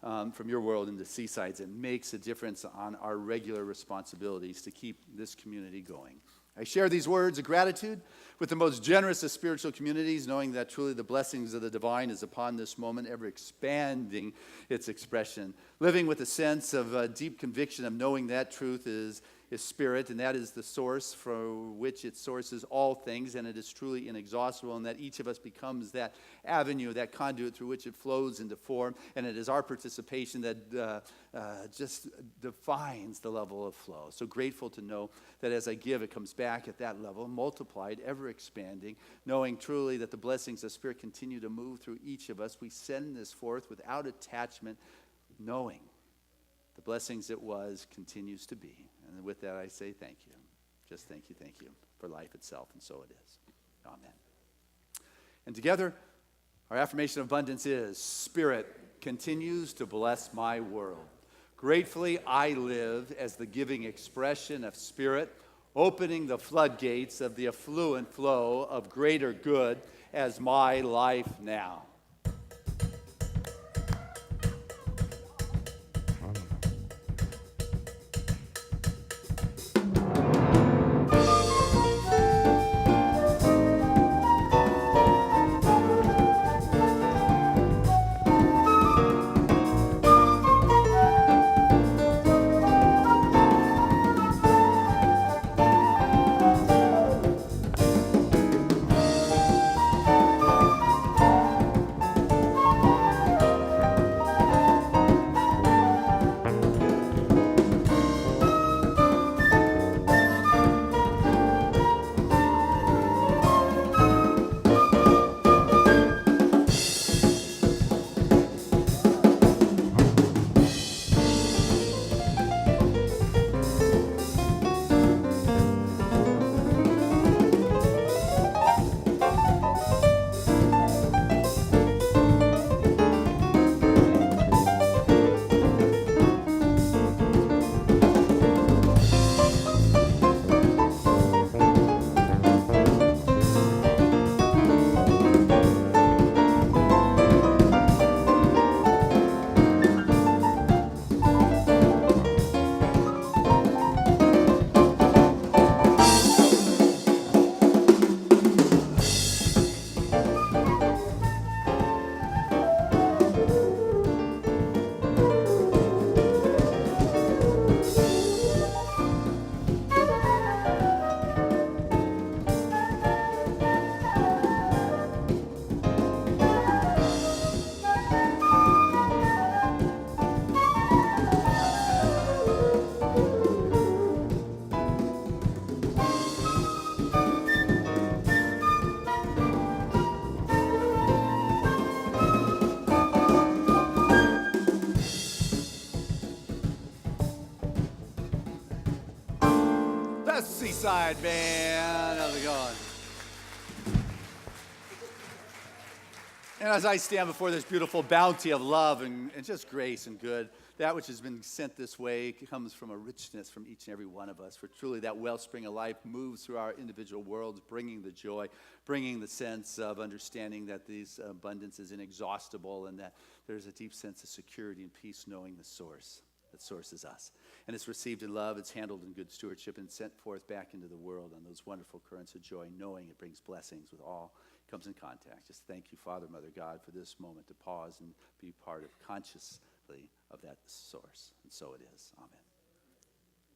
from your world into Seaside's. It makes a difference on our regular responsibilities to keep this community going. I share these words of gratitude with the most generous of spiritual communities, knowing that truly the blessings of the divine is upon this moment, ever expanding its expression. Living with a sense of deep conviction of knowing that truth is Spirit, and that is the source for which it sources all things, and it is truly inexhaustible, and that each of us becomes that avenue, that conduit through which it flows into form, and it is our participation that just defines the level of flow. So grateful to know that as I give, it comes back at that level, multiplied, ever expanding, knowing truly that the blessings of Spirit continue to move through each of us. We send this forth without attachment, knowing the blessings it was continues to be. And with that, I say thank you. Just thank you for life itself, and so it is. Amen. And together, our affirmation of abundance is, Spirit continues to bless my world. Gratefully, I live as the giving expression of Spirit, opening the floodgates of the affluent flow of greater good as my life now. That's Seaside Band. How's it going? And as I stand before this beautiful bounty of love and just grace and good, that which has been sent this way comes from a richness from each and every one of us. For truly that wellspring of life moves through our individual worlds, bringing the joy, bringing the sense of understanding that this abundance is inexhaustible and that there's a deep sense of security and peace knowing the source. That source is us. And it's received in love, it's handled in good stewardship, and sent forth back into the world on those wonderful currents of joy, knowing it brings blessings with all it comes in contact. Just thank you, Father, Mother, God, for this moment to pause and be part of consciously of that source. And so it is. Amen.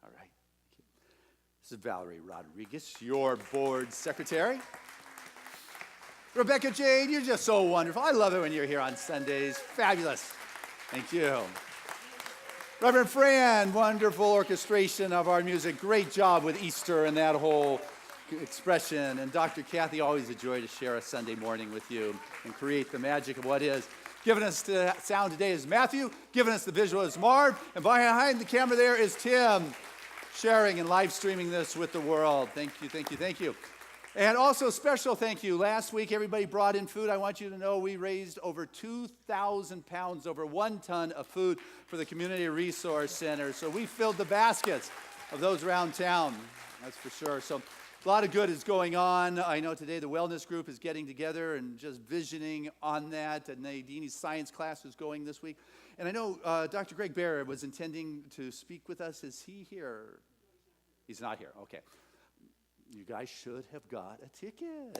All right. Thank you. This is Valerie Rodriguez, your board secretary. Rebecca Jade, you're just so wonderful. I love it when you're here on Sundays. Fabulous. Thank you. Reverend Fran, wonderful orchestration of our music. Great job with Easter and that whole expression. And Dr. Kathy, always a joy to share a Sunday morning with you and create the magic of what is. Giving us the sound today is Matthew. Giving us the visual is Marv. And behind the camera there is Tim, sharing and live streaming this with the world. Thank you, thank you, thank you. And also special thank you. Last week, everybody brought in food. I want you to know we raised over 2,000 pounds, over 1 ton of food for the Community Resource Center. So we filled the baskets of those around town, that's for sure. So a lot of good is going on. I know today the wellness group is getting together and just visioning on that. And Nadine's science class is going this week. And I know Dr. Greg Barrett was intending to speak with us. Is he here? He's not here. Okay. You guys should have got a ticket.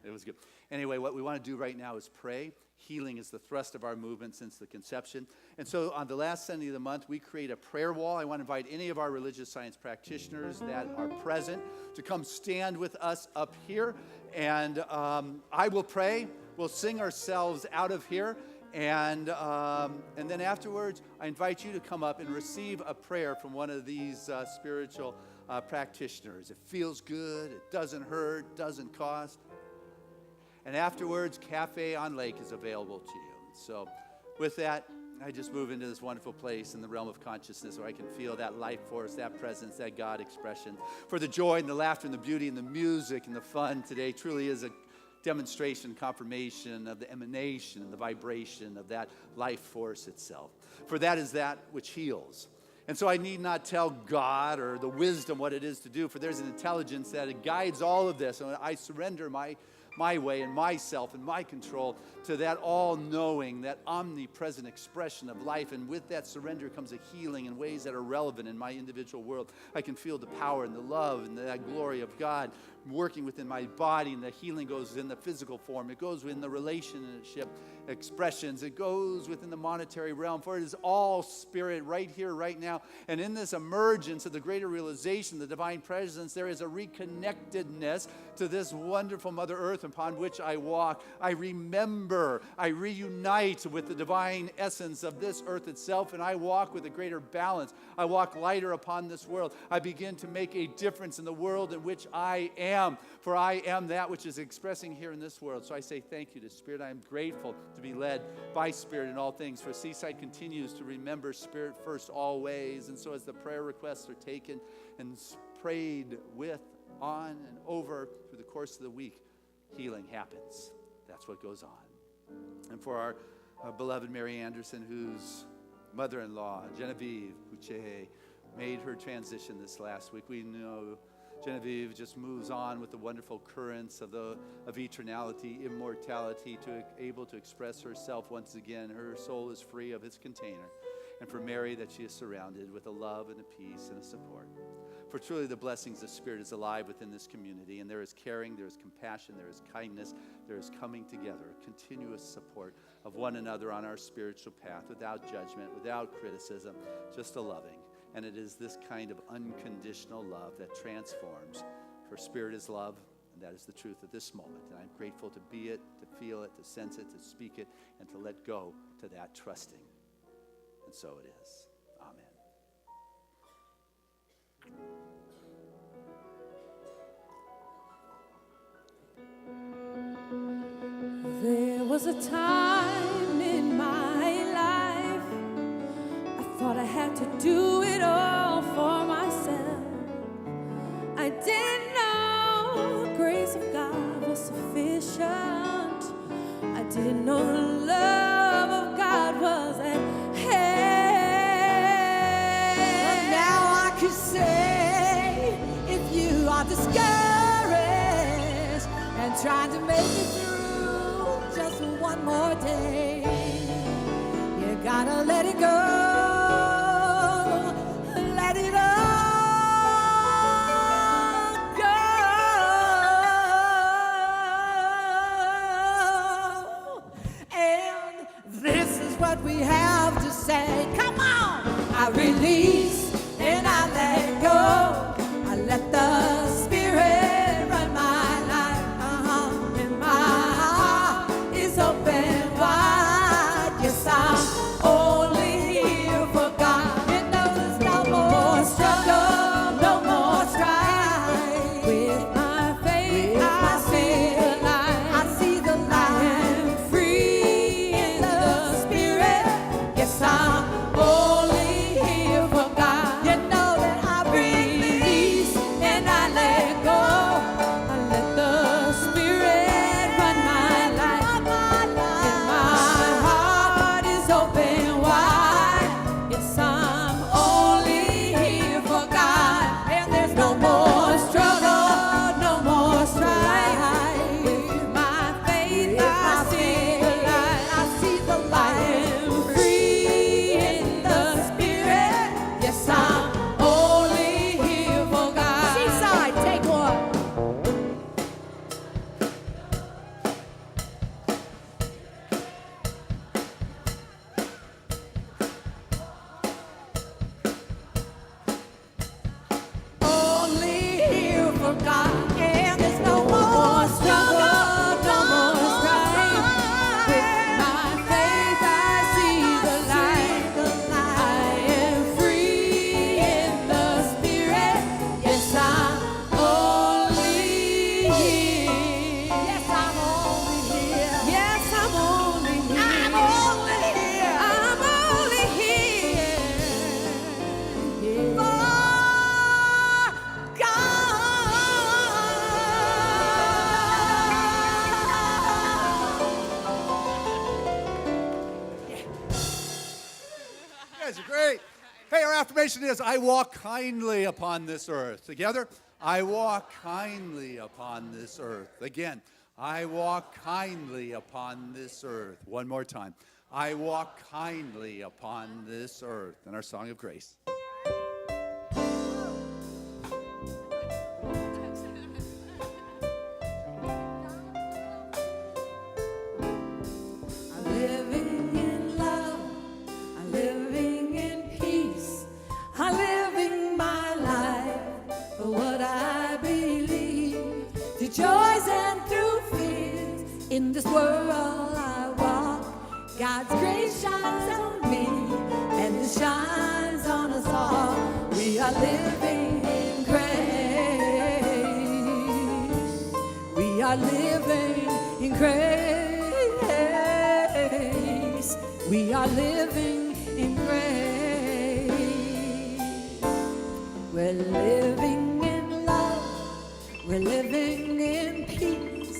It was good. Anyway, what we want to do right now is pray. Healing is the thrust of our movement since the conception. And so on the last Sunday of the month, we create a prayer wall. I want to invite any of our religious science practitioners that are present to come stand with us up here. And I will pray. We'll sing ourselves out of here. And then afterwards, I invite you to come up and receive a prayer from one of these spiritual practitioners. It feels good, it doesn't hurt, doesn't cost. And afterwards, Cafe on Lake is available to you. So with that, I just move into this wonderful place in the realm of consciousness where I can feel that life force, that presence, that God expression. For the joy and the laughter and the beauty and the music and the fun today truly is a demonstration, confirmation of the emanation and the vibration of that life force itself. For that is that which heals. And so I need not tell God or the wisdom what it is to do, for there's an intelligence that guides all of this. And I surrender my way and myself and my control to that all-knowing, that omnipresent expression of life. And with that surrender comes a healing in ways that are relevant in my individual world. I can feel the power and the love and that glory of God working within my body, and the healing goes in the physical form. It goes within the relationship expressions. It goes within the monetary realm, for it is all spirit right here, right now. And in this emergence of the greater realization, the divine presence, there is a reconnectedness to this wonderful Mother Earth upon which I walk. I remember, I reunite with the divine essence of this earth itself, and I walk with a greater balance. I walk lighter upon this world. I begin to make a difference in the world in which I am, for I am that which is expressing here in this world. So I say thank you to Spirit. I am grateful to be led by Spirit in all things, for Seaside continues to remember Spirit first always. And so as the prayer requests are taken and prayed with, on, and over through the course of the week, healing happens. That's what goes on. And for our beloved Mary Anderson, whose mother-in-law, Genevieve Boucher, made her transition this last week, we know Genevieve just moves on with the wonderful currents of eternality, immortality, to able to express herself once again. Her soul is free of its container. And for Mary, that she is surrounded with a love and a peace and a support. For truly the blessings of Spirit is alive within this community, and there is caring, there is compassion, there is kindness, there is coming together, continuous support of one another on our spiritual path, without judgment, without criticism, just a loving. And it is this kind of unconditional love that transforms. For Spirit is love, and that is the truth of this moment. And I'm grateful to be it, to feel it, to sense it, to speak it, and to let go to that trusting. And so it is. Amen. There was a time in my life I thought I had to do it all for myself. I didn't know the grace of God was sufficient. I Didn't know the love of God was at hand. Now I can say, if you are discouraged and trying to make it through just one more day, you gotta let it go. Let it all go. And this is what we have to say. Come on! I release and I let go. I let the Spirit run my life. And my heart is open wide. Yes, I'm only here for God. You know there's no more struggle, no more strife. With my faith, I see the light. I see the light. I am free in the Spirit. Yes, I'm only here for God. You know that I release and I let go. I let the Spirit run my life. And my heart is open wide. Yes, I'm only here for God. And there's no more struggle, no more strife. With my faith, I see the light. I see the light. I am free in the Spirit. Yes, I'm only here for God. Seaside, take one. Only here for God, and there's no more struggle, no more strife. With my faith, I see the light. I am free in the Spirit. Yes, I'm only here. Yes, I'm only here. Yes, I'm only here. I'm only here. I'm only here. For You guys are great. Hey, our affirmation is, I walk kindly upon this earth. Together, I walk kindly upon this earth. Again, I walk kindly upon this earth. One more time. I walk kindly upon this earth. And our song of grace. I'm living in love, I'm living in peace, I'm living my life for what I believe. Through joys and through fears, in this world I walk, God's grace shines on me, and it shines on us all. We are living in grace. We are living in grace. We are living in grace. We're living in love. We're living in peace.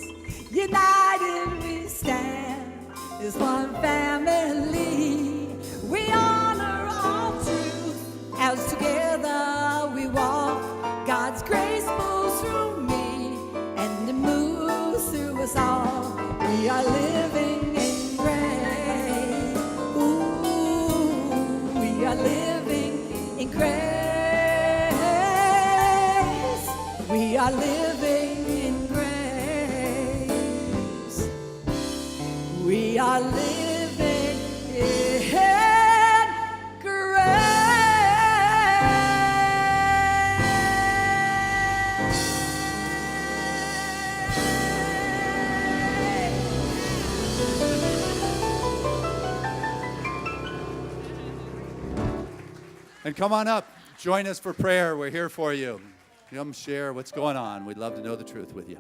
United we stand as one family. We honor all truth as together we walk. God's grace moves through me and it moves through us all. We are living in grace. Ooh, we are living in grace. We are living in grace. We are living in And come on up. Join us for prayer. We're here for you. Come share what's going on. We'd love to know the truth with you.